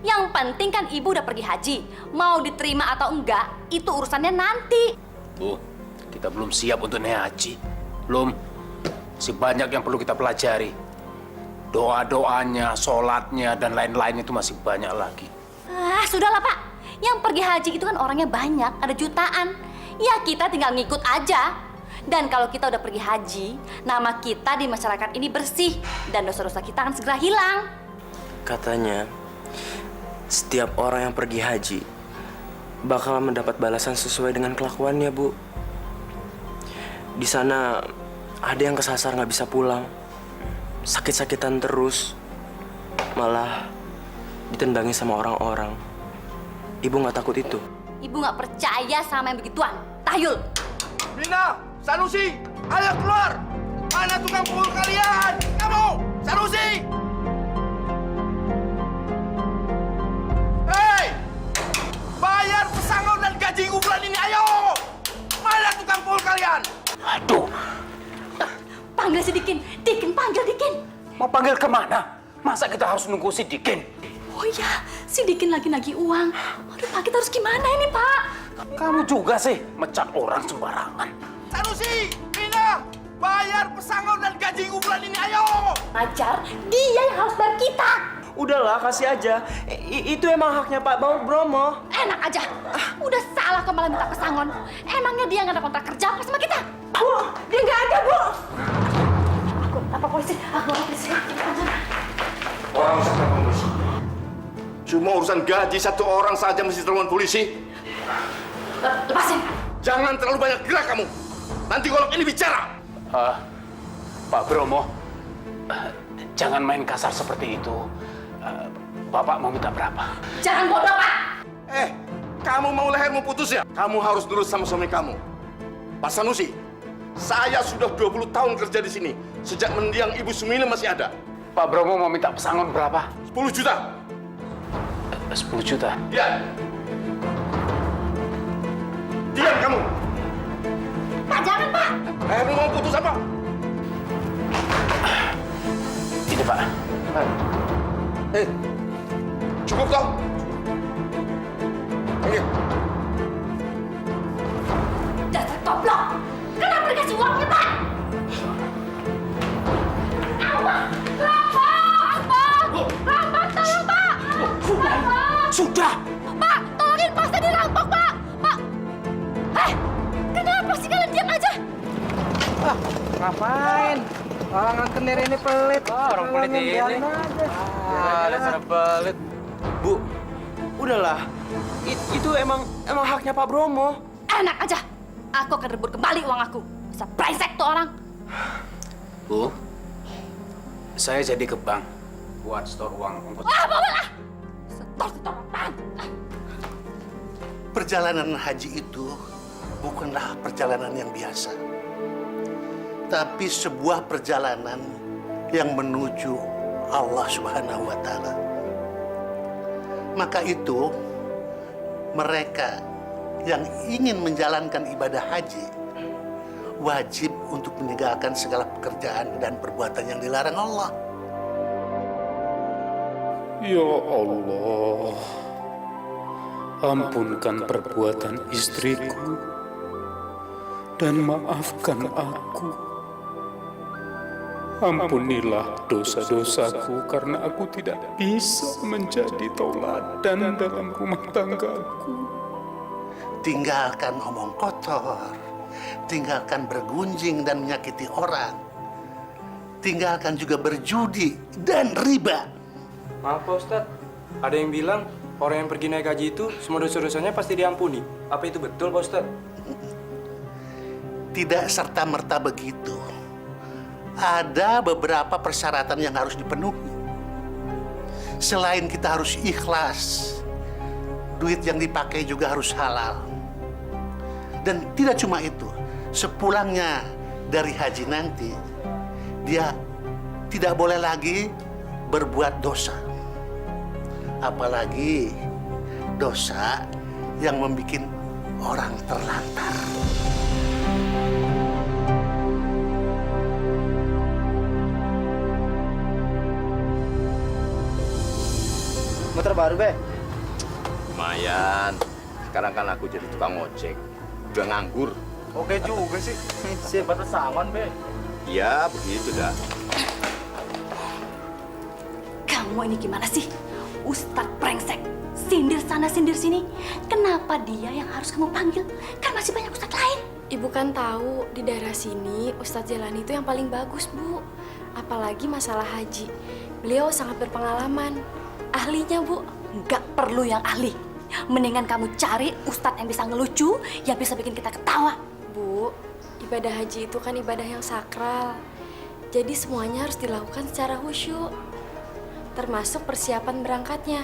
Yang penting kan ibu udah pergi haji. Mau diterima atau enggak, itu urusannya nanti. Bu, kita belum siap untuk naik haji. Belum. Masih banyak yang perlu kita pelajari. Doa-doanya, sholatnya, dan lain-lain itu masih banyak lagi. Ah, sudahlah Pak. Yang pergi haji itu kan orangnya banyak, ada jutaan. Ya kita tinggal ngikut aja. Dan kalau kita udah pergi haji, nama kita di masyarakat ini bersih. Dan dosa-dosa kita akan segera hilang. Katanya, setiap orang yang pergi haji bakal mendapat balasan sesuai dengan kelakuannya, Bu. Di sana ada yang kesasar nggak bisa pulang, sakit-sakitan terus, malah ditendangi sama orang-orang. Ibu nggak takut itu? Ibu nggak percaya sama yang begituan. Tahyul. Mina, Sanusi, ayo keluar! Mana tukang pukul kalian? Kamu, Sanusi! Hei! Bayar pesangon dan gaji bulan ini, ayo! Mana tukang pukul kalian? Aduh! Panggil si Dikin. Dikin, panggil Dikin. Mau panggil kemana? Masa kita harus nunggu si Dikin? Oh iya, si Dikin lagi nagih uang. Aduh Pak, kita harus gimana ini Pak? Kamu juga sih mecat orang sembarangan. Sanusi, Mina, bayar pesangon dan gaji bulan ini, ayo! Ajar, dia yang harus bayar kita. Udahlah, kasih aja. Itu emang haknya Pak Bromo. Enak aja. Udah salah kok malah minta pesangon. Emangnya dia nggak ada kontrak kerja apa sama kita? Bu, dia nggak ada, Bu. Aku lapor polisi. Aku lapor polisi. Orang sampai polisi. Cuma urusan gaji satu orang saja mesti telepon polisi. Lepasin. Jangan terlalu banyak gerak kamu. Nanti golok ini bicara. Pak Bromo, jangan main kasar seperti itu. Bapak mau minta berapa? Jangan bodoh Pak. Kamu mau lehermu putus ya? Kamu harus nurut sama suami kamu. Pak Sanusi, saya sudah 20 tahun kerja di sini. Sejak mendiang Ibu Sumile masih ada. Pak Bromo mau minta pesangon berapa? 10 juta. 10 juta? Ya. Diam kamu. Pak, jangan Pak. Lehermu mau putus apa? Tidak Pak. Cukup toh? Oke. Dasar goblok. Kenapa dikasih uangnya Pak? Rampok, tolong Pak. Sudah. Pak, tolongin pasnya dirampok Pak. Pak. Kenapa sih kalian diam aja? Ngapain? Orang kendir ini pelit. Orang pelit ini. Dasar pelit. Bu, udahlah. Itu emang haknya Pak Bromo. Enak aja. Aku akan rebut kembali uang aku. Bisa brengsek tuh orang. Bu, saya jadi ke bank buat setor uang ongkos. Bawalah. Setor apaan? Perjalanan haji itu bukanlah perjalanan yang biasa, tapi sebuah perjalanan yang menuju Allah Subhanahu wa Ta'ala. Maka itu, mereka yang ingin menjalankan ibadah haji wajib untuk meninggalkan segala pekerjaan dan perbuatan yang dilarang Allah. Ya Allah, ampunkan perbuatan istriku dan maafkan aku. Ampunilah dosa-dosaku karena aku tidak bisa menjadi tauladan dalam rumah tanggaku. Tinggalkan omong kotor, tinggalkan bergunjing dan menyakiti orang, tinggalkan juga berjudi dan riba. Maaf Pak Ustadz, ada yang bilang orang yang pergi naik haji itu semua dosa-dosanya pasti diampuni. Apa itu betul Pak Ustadz? Tidak serta-merta begitu. Ada beberapa persyaratan yang harus dipenuhi. Selain kita harus ikhlas duit yang dipakai juga harus halal. Dan tidak cuma itu, sepulangnya dari haji nanti, dia tidak boleh lagi berbuat dosa. Apalagi dosa yang membuat orang terlantar. Motor baru, Be? Lumayan. Sekarang kan aku jadi tukang ojek. Udah nganggur. Oke juga sih. Siapa pesangon, Be? Iya, begitu dah. Kamu ini gimana sih? Ustadz brengsek. Sindir sana, sindir sini. Kenapa dia yang harus kamu panggil? Kan masih banyak ustadz lain. Ibu kan tahu di daerah sini Ustadz Jelani itu yang paling bagus, Bu. Apalagi masalah haji. Beliau sangat berpengalaman. Ahlinya, Bu. Nggak perlu yang ahli. Mendingan kamu cari ustadz yang bisa ngelucu, yang bisa bikin kita ketawa. Bu, ibadah haji itu kan ibadah yang sakral. Jadi semuanya harus dilakukan secara khusyuk. Termasuk persiapan berangkatnya.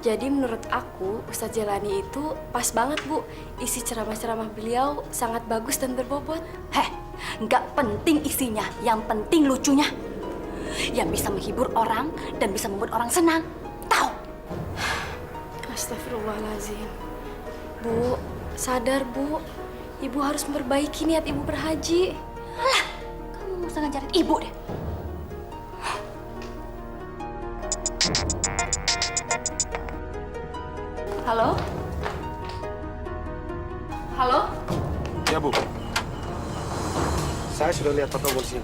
Jadi menurut aku, Ustadz Jelani itu pas banget, Bu. Isi ceramah-ceramah beliau sangat bagus dan berbobot. Heh, nggak penting isinya, yang penting lucunya. Yang bisa menghibur orang dan bisa membuat orang senang. Tahu? Astagfirullahaladzim. Bu, sadar, Bu. Ibu harus memperbaiki niat ibu berhaji. Alah, kamu nggak usah ngajarin ibu deh. Halo? Halo? Ya, Bu. Saya sudah lihat foto polisi.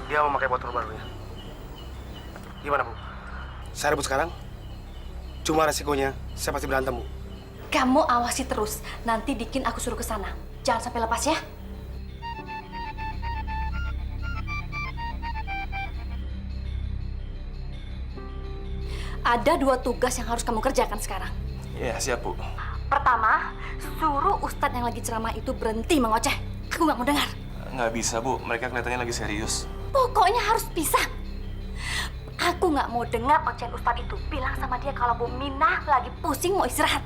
Dia memakai motor barunya. Gimana, Bu? Saya rebut sekarang? Cuma resikonya, saya pasti berantem, Bu. Kamu awasi terus. Nanti Dikin aku suruh ke sana. Jangan sampai lepas ya. Ada 2 tugas yang harus kamu kerjakan sekarang. Iya, siap, Bu. Pertama, suruh ustadz yang lagi ceramah itu berhenti mengoceh. Aku nggak mau dengar. Nggak bisa, Bu. Mereka kelihatannya lagi serius. Pokoknya harus pisah. Aku nggak mau dengar ocehan ustadz itu. Bilang sama dia kalau Bu Minah lagi pusing mau istirahat.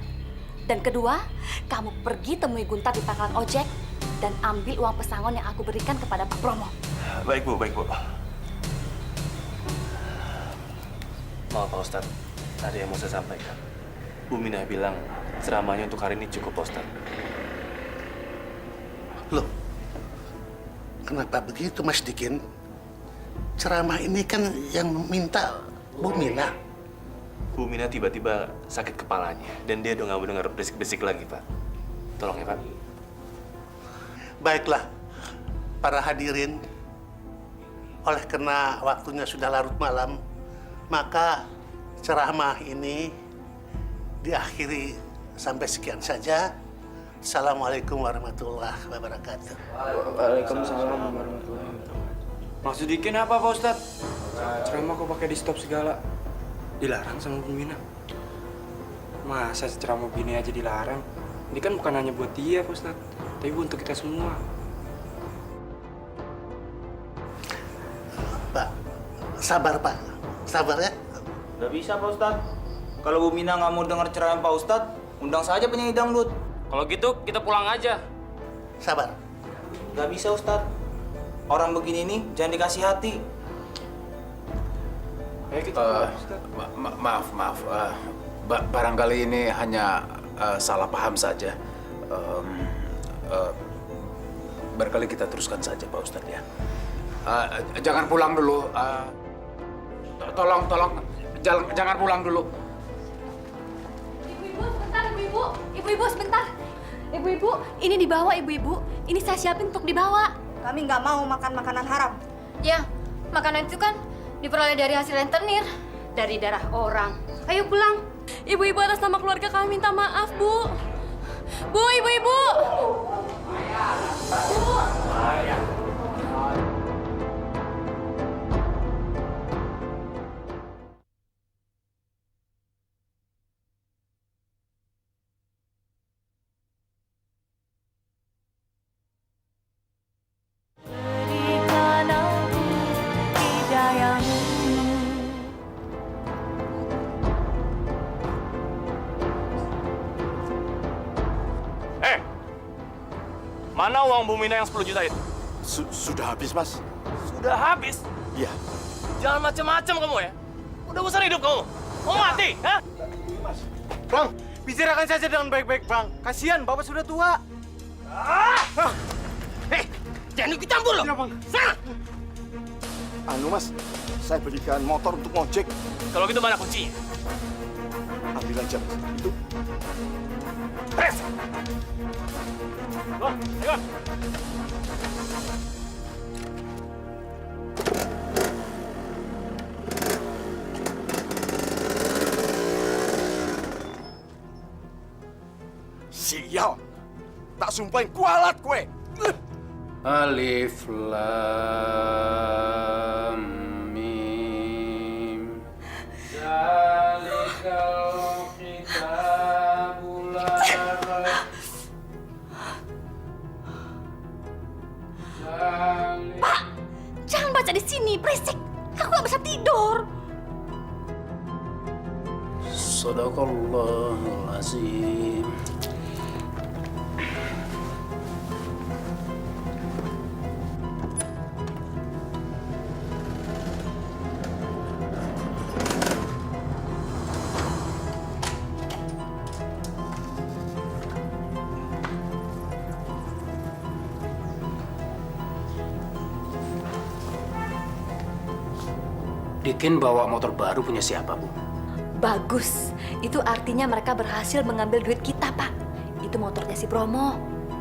Dan kedua, kamu pergi temui Guntar di pangkalan ojek dan ambil uang pesangon yang aku berikan kepada Pak Bromo. Baik, Bu. Baik, Bu. Maaf, Pak Ustadz. Ada yang mau saya sampaikan. Bu Minah bilang ceramahnya untuk hari ini cukup, Pak Ustadz. Loh, kenapa begitu, Mas Dikin? Ceramah ini kan yang meminta Bu Minah. Bu Minah tiba-tiba sakit kepalanya dan dia udah nggak mau dengar berisik-berisik lagi, Pak. Tolong ya, Pak. Baiklah, para hadirin. Oleh karena waktunya sudah larut malam, maka ceramah ini diakhiri sampai sekian saja. Assalamualaikum warahmatullahi wabarakatuh. Waalaikumsalam warahmatullahi wabarakatuh. Maksud Dikin apa, Pak Ustadz? Ceramah kok pakai di stop segala? Dilarang sama Bu Minah. Masa ceramah begini aja dilarang? Ini kan bukan hanya buat dia, Pak Ustadz, tapi untuk kita semua. Pak, sabar Pak, sabar ya. Gak bisa, Pak Ustadz. Kalau Bu Minah nggak mau dengar ceramah Pak Ustadz, undang saja penyanyi dangdut. Kalau gitu, kita pulang aja. Sabar. Gak bisa, Ustadz. Orang begini nih, jangan dikasih hati. Ayo kita Maaf. Barangkali ini hanya salah paham saja. Barangkali kita teruskan saja, Pak Ustadz ya. Jangan pulang dulu. Tolong, jangan pulang dulu. Ibu-ibu, sebentar, ibu-ibu. Ibu-ibu, sebentar. Ibu-ibu, ini dibawa, ibu-ibu. Ini saya siapin untuk dibawa. Kami nggak mau makan makanan haram. Ya, makanan itu kan diperoleh dari hasil rentenir. Dari darah orang. Ayo pulang. Ibu-ibu atas nama keluarga kami minta maaf, Bu. Bu, ibu-ibu. Mana uang Bu Mina yang 10 juta itu? Sudah habis, Mas. Sudah habis? Iya. Jangan macam-macam kamu ya. Udah bosan hidup kamu. Mau mati, ha? Bang, bicarakan saja dengan baik-baik, Bang. Kasihan, Bapak sudah tua. Hei, jangan ikut campur loh. Iya, Bang. Sana. Anu, Mas, saya belikan motor untuk ngojek. Kalau gitu mana kuncinya? Ambil aja, Mas. Itu. Pres. Loh, ayo. Sial. Tak sumpahin kualat kue. Alif Lam Mim. Zalikal kitabul la raib. Pak, jangan baca di sini, berisik. Aku nggak bisa tidur. Sadaqallahul azim. Dikin bawa motor baru punya siapa, Bu? Bagus. Itu artinya mereka berhasil mengambil duit kita, Pak. Itu motornya si Bromo.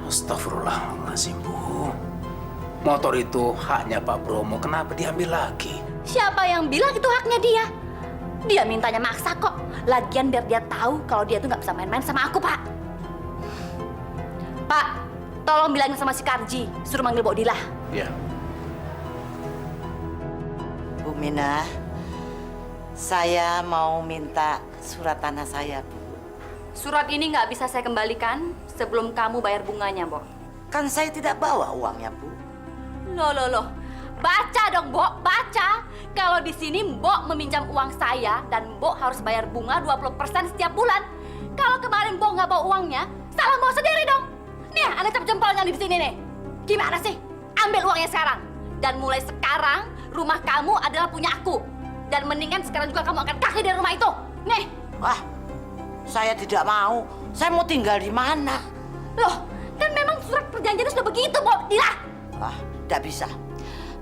Astagfirullahaladzim, Bu. Motor itu haknya Pak Bromo. Kenapa diambil lagi? Siapa yang bilang itu haknya dia? Dia mintanya maksa kok. Lagian biar dia tahu kalau dia tuh nggak bisa main-main sama aku, Pak. Pak, tolong bilangin sama si Karji, suruh manggil Bodilah. Ya. Bu Mina, saya mau minta surat tanah saya, Bu. Surat ini nggak bisa saya kembalikan sebelum kamu bayar bunganya, Mbok. Kan saya tidak bawa uangnya, Bu. Loh. Baca dong, Mbok, baca. Kalau di sini Mbok meminjam uang saya dan Mbok harus bayar bunga 20% setiap bulan. Kalau kemarin Mbok nggak bawa uangnya, salah Mbok sendiri dong. Nih, ada cap jempolnya di sini nih. Gimana sih? Ambil uangnya sekarang. Dan mulai sekarang, rumah kamu adalah punya aku. Dan mendingan sekarang juga kamu angkat kaki dari rumah itu. Nih. Wah, saya tidak mau. Saya mau tinggal di mana? Loh, kan memang surat perjanjiannya sudah begitu, Mbok. Dilah. Wah, tidak bisa.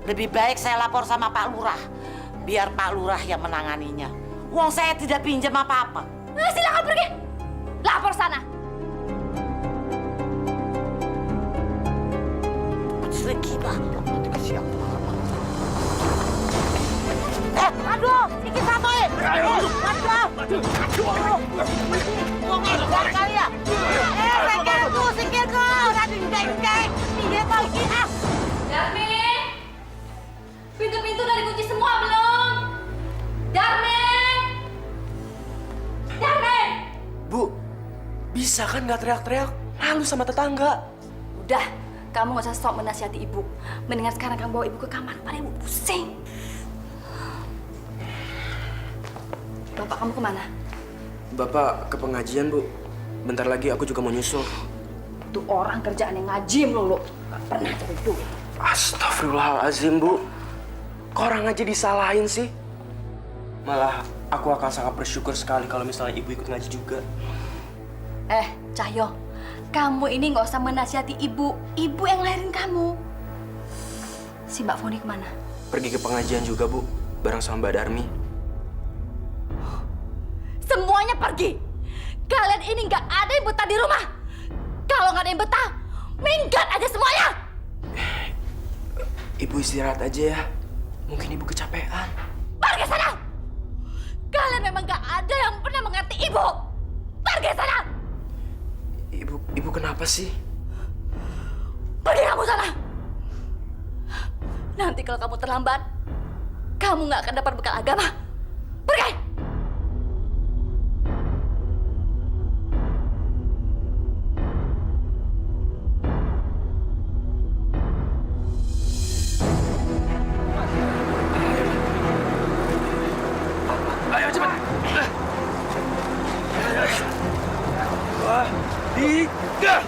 Lebih baik saya lapor sama Pak Lurah. Biar Pak Lurah yang menanganinya. Uang saya tidak pinjam apa-apa. Silakan pergi. Lapor sana. Gila, dikasih aku. Aduh, sikit sampai. Aduh. Kali ya. Sikilku. Aduh, dengkeng. Iya, Pak. Darmin! Pintu-pintu udah dikunci semua belum? Darmin! Darmin! Bu, bisa kan nggak teriak-teriak? Malu sama tetangga. Udah, kamu nggak usah sok menasihati ibu. Mendingan sekarang kamu bawa ibu ke kamar, kepala ibu pusing. Bapak kamu kemana? Bapak ke pengajian, Bu. Bentar lagi aku juga mau nyusul. Tuh orang kerjaan yang ngaji melulu. Gak pernah cari duit. Astagfirullahaladzim, Bu. Kok orang aja disalahin sih? Malah aku akan sangat bersyukur sekali kalau misalnya ibu ikut ngaji juga. Cahyo, kamu ini nggak usah menasihati ibu. Ibu yang lahirin kamu. Si Mbak Foni kemana? Pergi ke pengajian juga, Bu. Bareng sama Mbak Darmi. Semuanya pergi. Kalian ini nggak ada yang betah di rumah. Kalau nggak ada yang betah, minggat aja semuanya. Ibu istirahat aja ya. Mungkin ibu kecapean. Pergi sana. Kalian memang nggak ada yang pernah mengerti ibu. Pergi sana. Ibu kenapa sih? Pergi kamu sana. Nanti kalau kamu terlambat, kamu nggak akan dapat bekal agama. Pergi. Ayo cepat. 2, 3.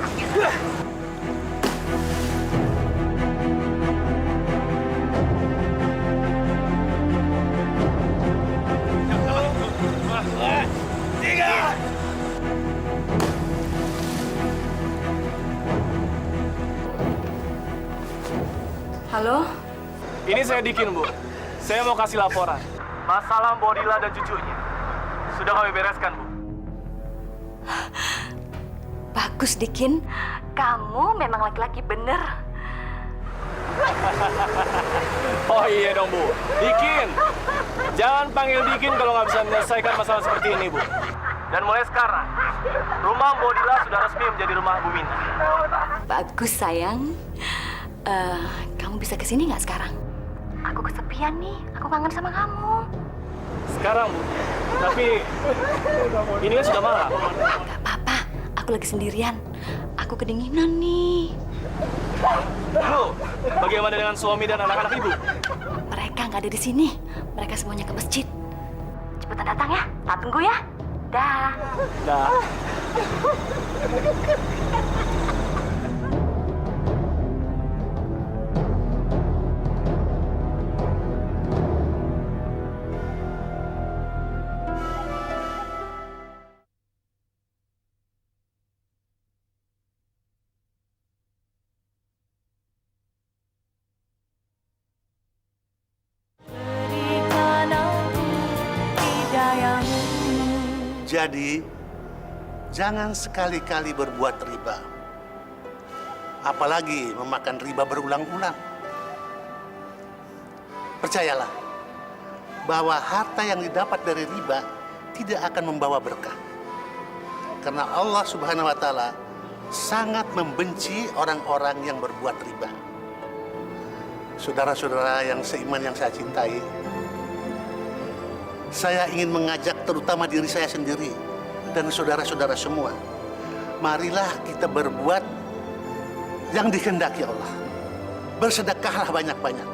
Halo? Ini saya Dikin, Bu. Saya mau kasih laporan. Masalah Bodila dan cucunya. Sudah kami bereskan, Bu. Bagus, Dikin. Kamu memang laki-laki bener. Oh iya dong, Bu. Dikin. Jangan panggil Dikin kalau nggak bisa menyelesaikan masalah seperti ini, Bu. Dan mulai sekarang, rumah Bodila sudah resmi menjadi rumah Bu Mina. Bagus, sayang. Kamu bisa kesini nggak sekarang? Aku kesepian nih. Aku kangen sama kamu. Sekarang, Bu. Tapi ini kan sudah malam. Gak apa-apa. Aku lagi sendirian. Aku kedinginan nih. Bu, bagaimana dengan suami dan anak-anak Ibu? Mereka nggak ada di sini. Mereka semuanya ke masjid. Cepetan datang ya. Tak tunggu ya. Dah. Dah. Jadi, jangan sekali-kali berbuat riba. Apalagi memakan riba berulang-ulang. Percayalah, bahwa harta yang didapat dari riba tidak akan membawa berkah. Karena Allah Subhanahu wa Ta'ala sangat membenci orang-orang yang berbuat riba. Saudara-saudara yang seiman yang saya cintai, saya ingin mengajak terutama diri saya sendiri dan saudara-saudara semua. Marilah kita berbuat yang dikehendaki Allah. Bersedekahlah banyak-banyak.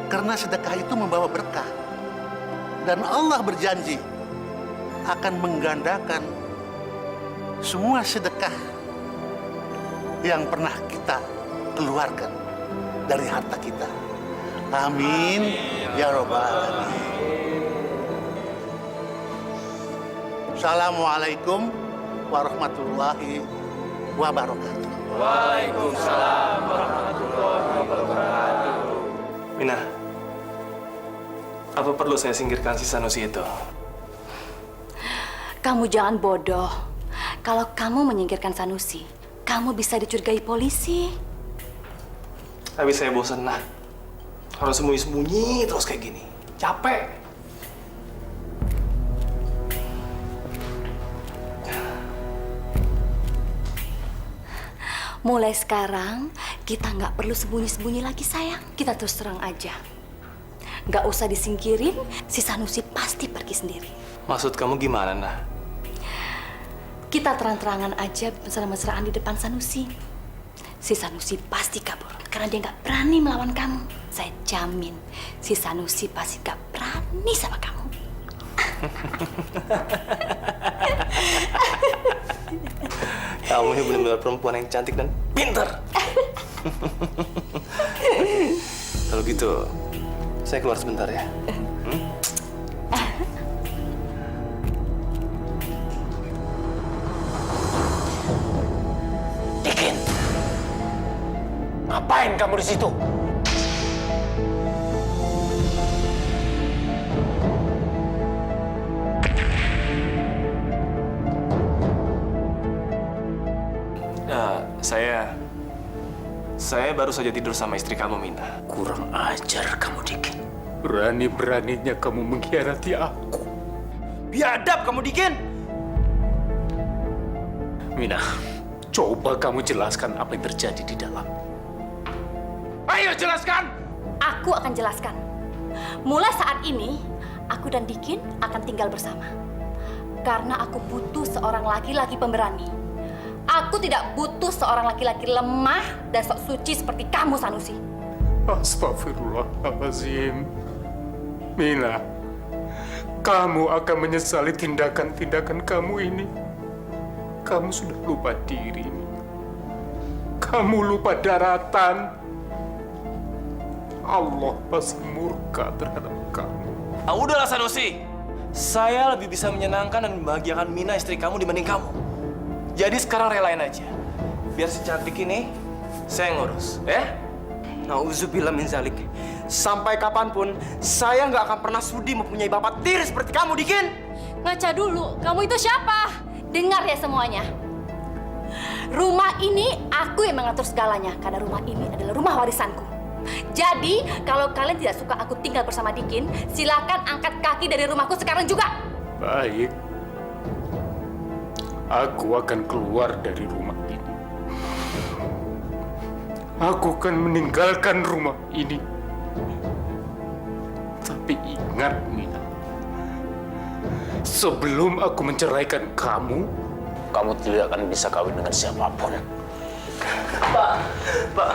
Karena sedekah itu membawa berkah. Dan Allah berjanji akan menggandakan semua sedekah yang pernah kita keluarkan dari harta kita. Amin. Ya Rabbal Alamin. Assalamualaikum warahmatullahi wabarakatuh. Waalaikumsalam warahmatullahi wabarakatuh. Mina, apa perlu saya singkirkan si Sanusi itu? Kamu jangan bodoh. Kalau kamu menyingkirkan Sanusi, kamu bisa dicurigai polisi. Tapi saya bosan, nah. Harus sembunyi-sembunyi terus kayak gini. Capek. Mulai sekarang, kita nggak perlu sembunyi-sembunyi lagi, sayang. Kita terus terang aja. Nggak usah disingkirin, si Sanusi pasti pergi sendiri. Maksud kamu gimana, nah? Kita terang-terangan aja mesra-mesraan di depan Sanusi. Si Sanusi pasti kabur, karena dia nggak berani melawan kamu. Saya jamin, si Sanusi pasti nggak berani sama kamu. Kamu ini benar-benar perempuan yang cantik dan pintar. Kalau gitu, saya keluar sebentar ya. Dikin, ngapain kamu di situ? Saya baru saja tidur sama istri kamu, Mina. Kurang ajar kamu, Dikin. Berani-beraninya kamu mengkhianati aku. Biadab kamu, Dikin. Mina, coba kamu jelaskan apa yang terjadi di dalam. Ayo jelaskan! Aku akan jelaskan. Mulai saat ini, aku dan Dikin akan tinggal bersama. Karena aku butuh seorang laki-laki pemberani. Aku tidak butuh seorang laki-laki lemah dan sok suci seperti kamu, Sanusi. Astagfirullahaladzim. Mina, kamu akan menyesali tindakan-tindakan kamu ini. Kamu sudah lupa diri. Kamu lupa daratan. Allah pasti murka terhadap kamu. Udahlah, Sanusi. saya lebih bisa menyenangkan dan membahagiakan Mina istri kamu dibanding kamu. Jadi sekarang relain aja. Biar si cantik ini saya yang ngurus, ya? Nauzubillah min zalik. Sampai kapanpun saya nggak akan pernah sudi mempunyai bapak tiri seperti kamu, Dikin. Ngaca dulu, kamu itu siapa? Dengar ya semuanya. Rumah ini aku yang mengatur segalanya karena rumah ini adalah rumah warisanku. Jadi, kalau kalian tidak suka aku tinggal bersama Dikin, silakan angkat kaki dari rumahku sekarang juga. Baik. Aku akan keluar dari rumah ini. Aku akan meninggalkan rumah ini. Tapi ingat, Mina. Sebelum aku menceraikan kamu, kamu tidak akan bisa kawin dengan siapapun. Pak,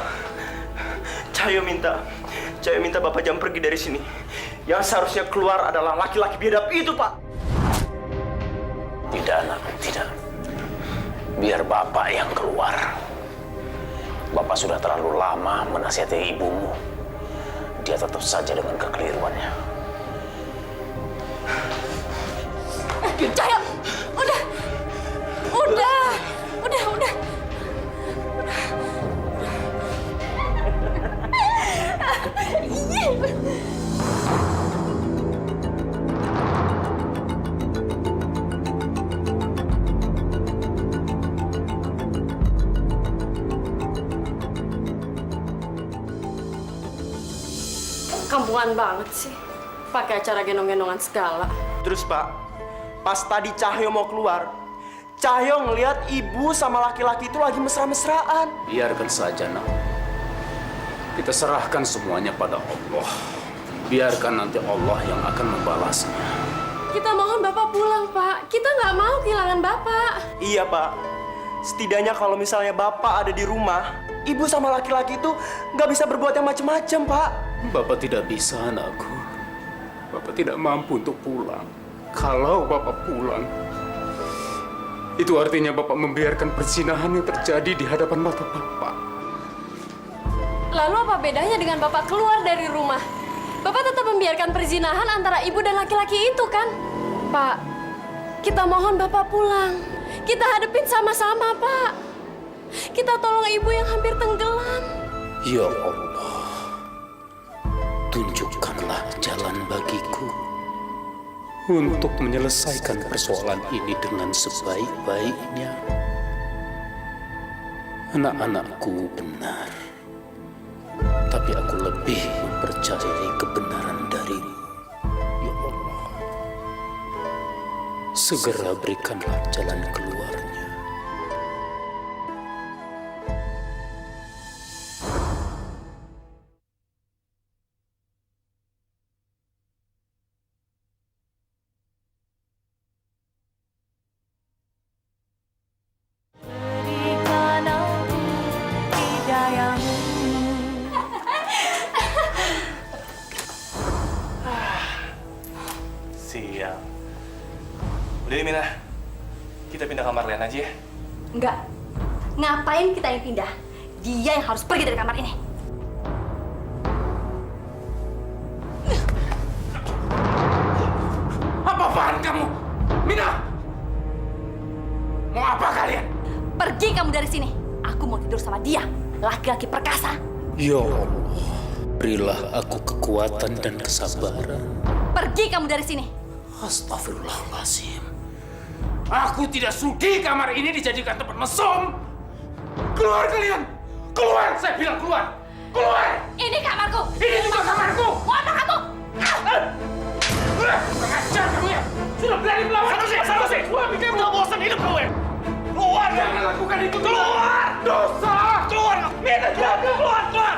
Cahyo minta Bapak jangan pergi dari sini. Yang seharusnya keluar adalah laki-laki biadab itu, Pak. Tidak, anak, tidak. Biar Bapak yang keluar. Bapak sudah terlalu lama menasihati ibumu. Dia tetap saja dengan kekeliruannya. Cahyo, udah. Kampungan banget sih. Pakai acara gendong-gendongan segala. Terus, Pak, pas tadi Cahyo mau keluar, Cahyo ngelihat ibu sama laki-laki itu lagi mesra-mesraan. Biarkan saja, nak. Kita serahkan semuanya pada Allah. Biarkan nanti Allah yang akan membalasnya. Kita mohon Bapak pulang, Pak. Kita nggak mau kehilangan Bapak. Iya, Pak. Setidaknya kalau misalnya Bapak ada di rumah, ibu sama laki-laki itu nggak bisa berbuat yang macem-macem, Pak. Bapak tidak bisa, anakku. Bapak tidak mampu untuk pulang. Kalau Bapak pulang, itu artinya Bapak membiarkan perzinahan yang terjadi di hadapan mata Bapak. Lalu apa bedanya dengan Bapak keluar dari rumah? Bapak tetap membiarkan perzinahan antara ibu dan laki-laki itu, kan? Pak, kita mohon Bapak pulang. Kita hadepin sama-sama, Pak. Kita tolong ibu yang hampir tenggelam. Ya Allah, tunjukkanlah jalan bagiku untuk menyelesaikan persoalan ini dengan sebaik-baiknya. Anak-anakku benar, tapi aku lebih mempercayai kebenaran darimu. Ya Allah, segera berikanlah jalan keluarnya. Siap. Udah, Mina. Kita pindah kamar lain aja ya. Enggak. Ngapain kita yang pindah? Dia yang harus pergi dari kamar ini. Apa-apaan kamu? Mina! Mau apa kalian? Pergi kamu dari sini. Aku mau tidur sama dia, laki-laki perkasa. Ya Allah, berilah aku kekuatan dan kesabaran. Pergi kamu dari sini. Astagfirullahaladzim. Aku tidak sudi kamar ini dijadikan tempat mesum. Keluar kalian! Keluar! Saya bilang keluar! Keluar! Ini kamarku. Ini juga kamarku! Mau apa kamu? Kurang ajar kamu ya! Sudah berani melawan! Sanusi! Suami kamu udah bosan hidup kamu ya! Keluar! Jangan lakukan itu! Keluar! Dosa! Keluar! Minta jangan keluar! Keluar!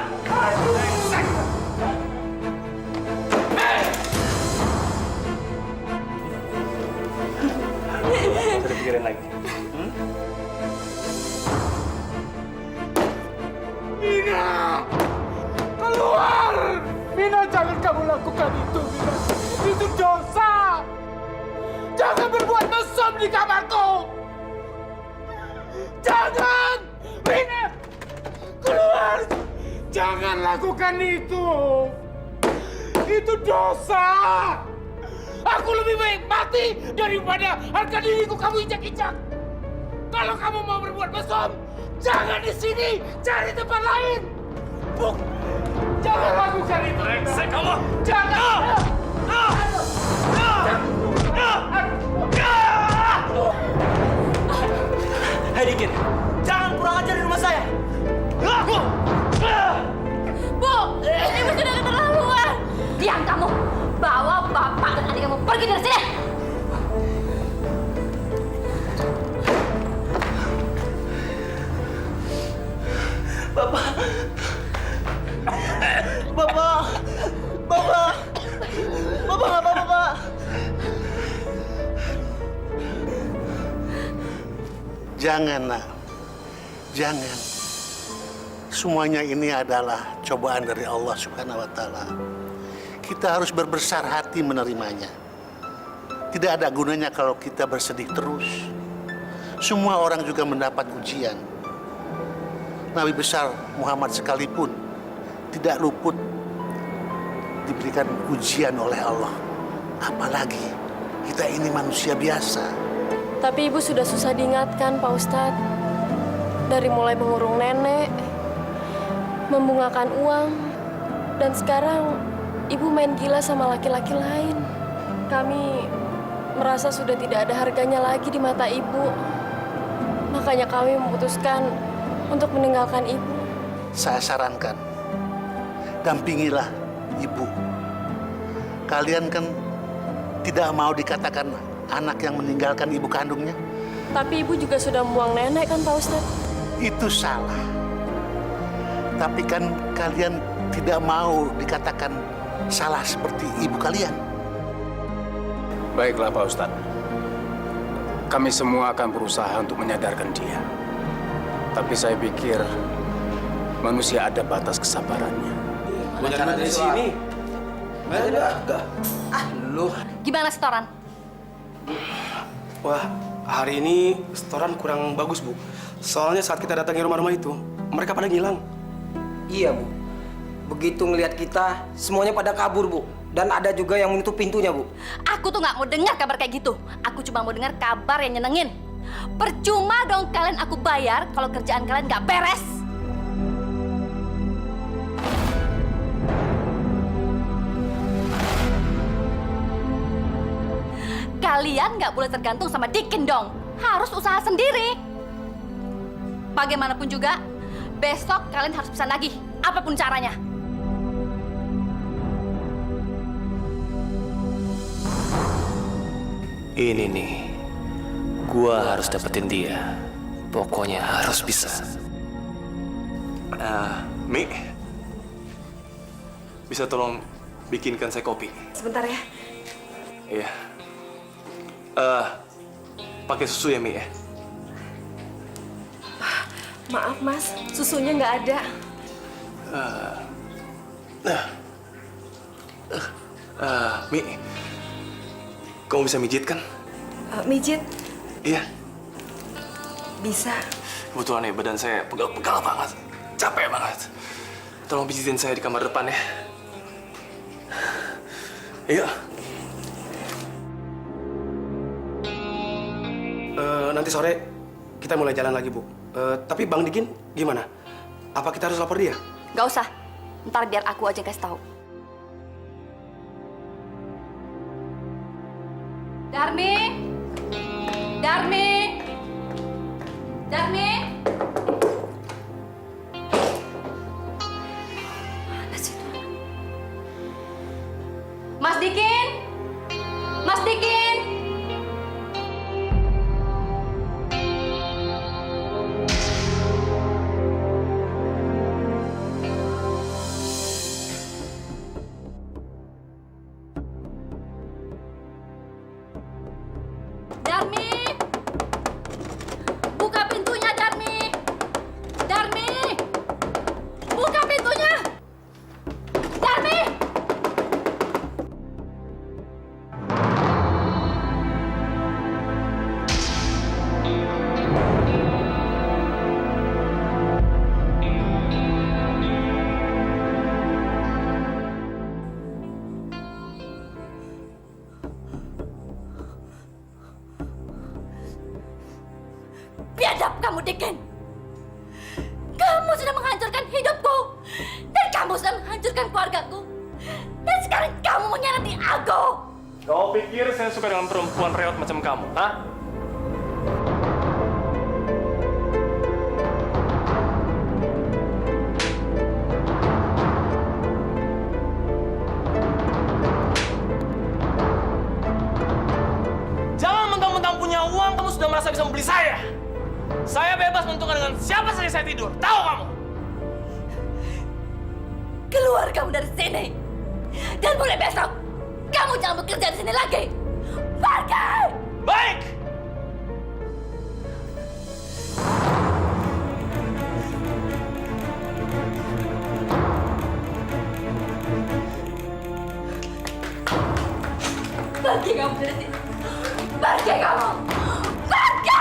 Kita pikirin lagi. Mina! Keluar! Mina, jangan kamu lakukan itu, Mina. Itu dosa! Jangan berbuat mesum di kamarku! Jangan! Mina! Keluar! Jangan lakukan itu! Itu dosa! Aku lebih baik mati daripada harga diriku kamu injak-injak. Kalau kamu mau berbuat mesum, jangan di sini, cari tempat lain. Buk, jangan lakukan itu. Brengsek kamu. Jangan. Hei Dikin, jangan kurang ajar di rumah saya. Bu, ibu sudah keterlaluan. Diam kamu. Bawa bapak dan adik kamu pergi dari sini. Bapak. Bapak. Bapak. Bapak nggak apa-apa, Pak. Jangan, nak. Jangan. Semuanya ini adalah cobaan dari Allah Subhanahu wa Ta'ala. Kita harus berbesar hati menerimanya. Tidak ada gunanya kalau kita bersedih terus. Semua orang juga mendapat ujian. Nabi besar Muhammad sekalipun tidak luput diberikan ujian oleh Allah. Apalagi kita ini manusia biasa. Tapi ibu sudah susah diingatkan, Pak Ustadz. Dari mulai mengurung nenek, membungakan uang, dan sekarang ibu main gila sama laki-laki lain. Kami merasa sudah tidak ada harganya lagi di mata ibu. Makanya kami memutuskan untuk meninggalkan ibu. Saya sarankan, dampingilah ibu. Kalian kan tidak mau dikatakan anak yang meninggalkan ibu kandungnya. Tapi ibu juga sudah membuang nenek kan, Pak Ustadz? Itu salah. Tapi kan kalian tidak mau dikatakan salah seperti ibu kalian. Baiklah Pak Ustadz. Kami semua akan berusaha untuk menyadarkan dia. Tapi saya pikir manusia ada batas kesabarannya. Jangan dari sini. Enggak. Lu. Gimana setoran? Wah, hari ini setoran kurang bagus, Bu. Soalnya saat kita datangi rumah-rumah itu, mereka pada ngilang. Iya, Bu. Begitu ngelihat kita, semuanya pada kabur, Bu. Dan ada juga yang menutup pintunya, Bu. Aku tuh nggak mau dengar kabar kayak gitu. Aku cuma mau dengar kabar yang nyenengin. Percuma dong kalian aku bayar kalau kerjaan kalian nggak beres. Kalian nggak boleh tergantung sama Dikin dong. Harus usaha sendiri. Bagaimanapun juga, besok kalian harus pesan lagi. Apapun caranya. Ini nih, gua harus dapetin dia. Pokoknya harus bisa. Mi, bisa tolong bikinkan saya kopi? Sebentar ya. Iya. Pakai susu ya, Mi ya? Maaf, Mas. Susunya nggak ada. Mi, kamu bisa mijit kan? Mijit? Iya. Bisa. Kebetulan ya, badan saya pegal-pegal banget. Capek banget. Tolong pijitin saya di kamar depan ya. Iya. Nanti sore kita mulai jalan lagi, Bu. Tapi Bang Dikin gimana? Apa kita harus lapor dia? Gak usah. Ntar biar aku aja yang kasih tahu. Darmi! Darmi! Darmi! Mana sih itu anak? Mas Dikin! Mas Dikin! Darmi! Buka pintunya, Darmi! Dikin. Kamu sudah menghancurkan hidupku. Dan kamu sudah menghancurkan keluargaku. Dan sekarang kamu mengkhianati aku. Kau pikir saya suka dengan perempuan reot macam kamu, hah? Jangan mentang-mentang punya uang, kamu sudah merasa bisa membeli saya. Saya bebas menentukan dengan siapa saja saya tidur. Tahu kamu? Keluar kamu dari sini. Dan mulai besok, kamu jangan bekerja di sini lagi. Pergi! Baik! Pergi kamu dari sini. Pergi kamu. Pergi!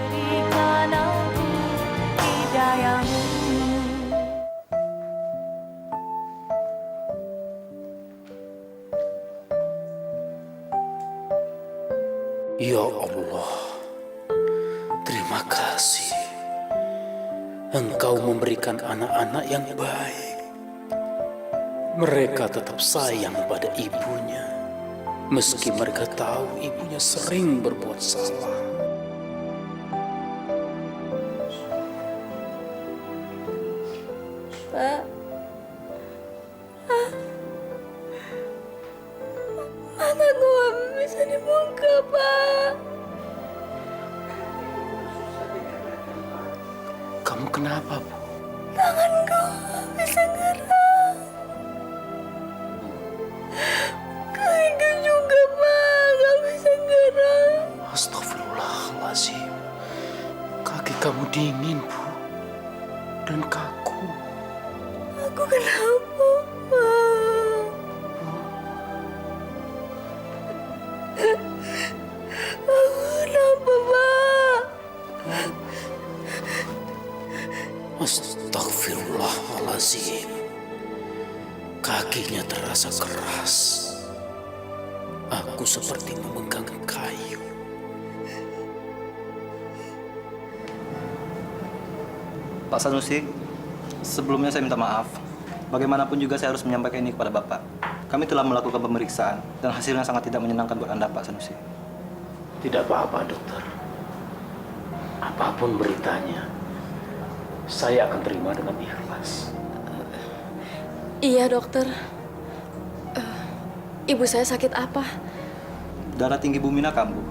Berikan aku hidayahmu. Ya Allah, terima kasih. Engkau memberikan anak-anak yang baik. Mereka tetap sayang pada ibunya, meski mereka tahu ibunya sering berbuat salah. Pak. Mataku gak bisa dibuka, Pak. Kamu kenapa, Bu? Tanganku gak bisa gerak. Kakiku juga, Pak. Gak bisa gerak. Astagfirullahaladzim. Kaki kamu dingin, Bu. Dan kaku. Aku kenapa, Pak? Aku kenapa, Pak? Astagfirullahaladzim. Kakinya terasa keras. Aku seperti memegang kayu. Pak Sanusi, sebelumnya saya minta maaf. Bagaimanapun juga saya harus menyampaikan ini kepada Bapak. Kami telah melakukan pemeriksaan dan hasilnya sangat tidak menyenangkan buat Anda, Pak Sanusi. Tidak apa-apa, dokter. Apapun beritanya, saya akan terima dengan ikhlas. Iya, dokter. Ibu saya sakit apa? Darah tinggi Bu Mina kambuh,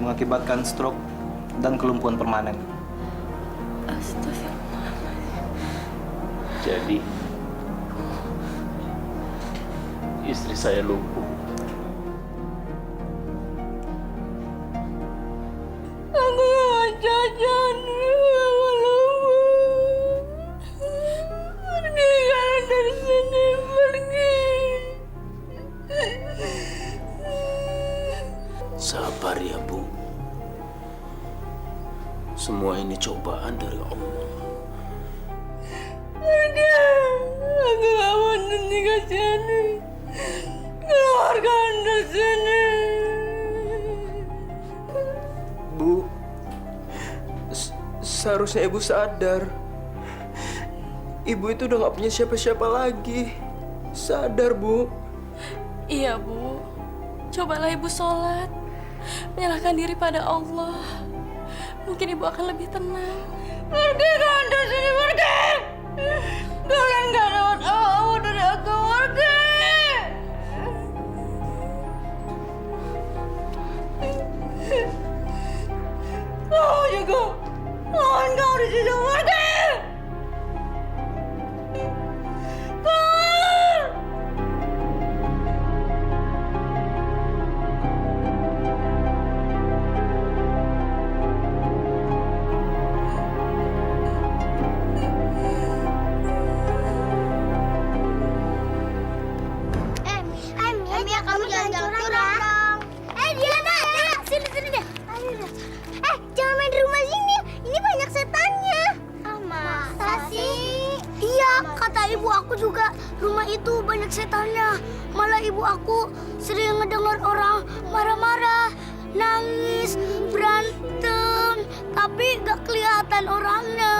mengakibatkan stroke dan kelumpuhan permanen. Jadi, istri saya lumpuh. Aku gak jajan, aku lumpuh. Pergi kalian dari sini, pergi. Sabar ya, Bu. Semua ini cobaan dari Allah. Pergi, aku gak mau tinggal sini. Keluarkan dari sini. Bu, seharusnya ibu sadar. Ibu itu udah gak punya siapa-siapa lagi. Sadar, Bu. Iya, Bu. Cobalah ibu sholat. Menyerahkan diri pada Allah. Mungkin ibu akan lebih tenang. Pergi kalian dari sini, pergi. Kalian gak dapat apa-apa dari aku, pergi. Kau juga. Mohon kau di sini, pergi. Keluar. rumah itu banyak setannya. Malah ibu aku sering ngedengar orang marah-marah, nangis, berantem, tapi gak kelihatan orangnya.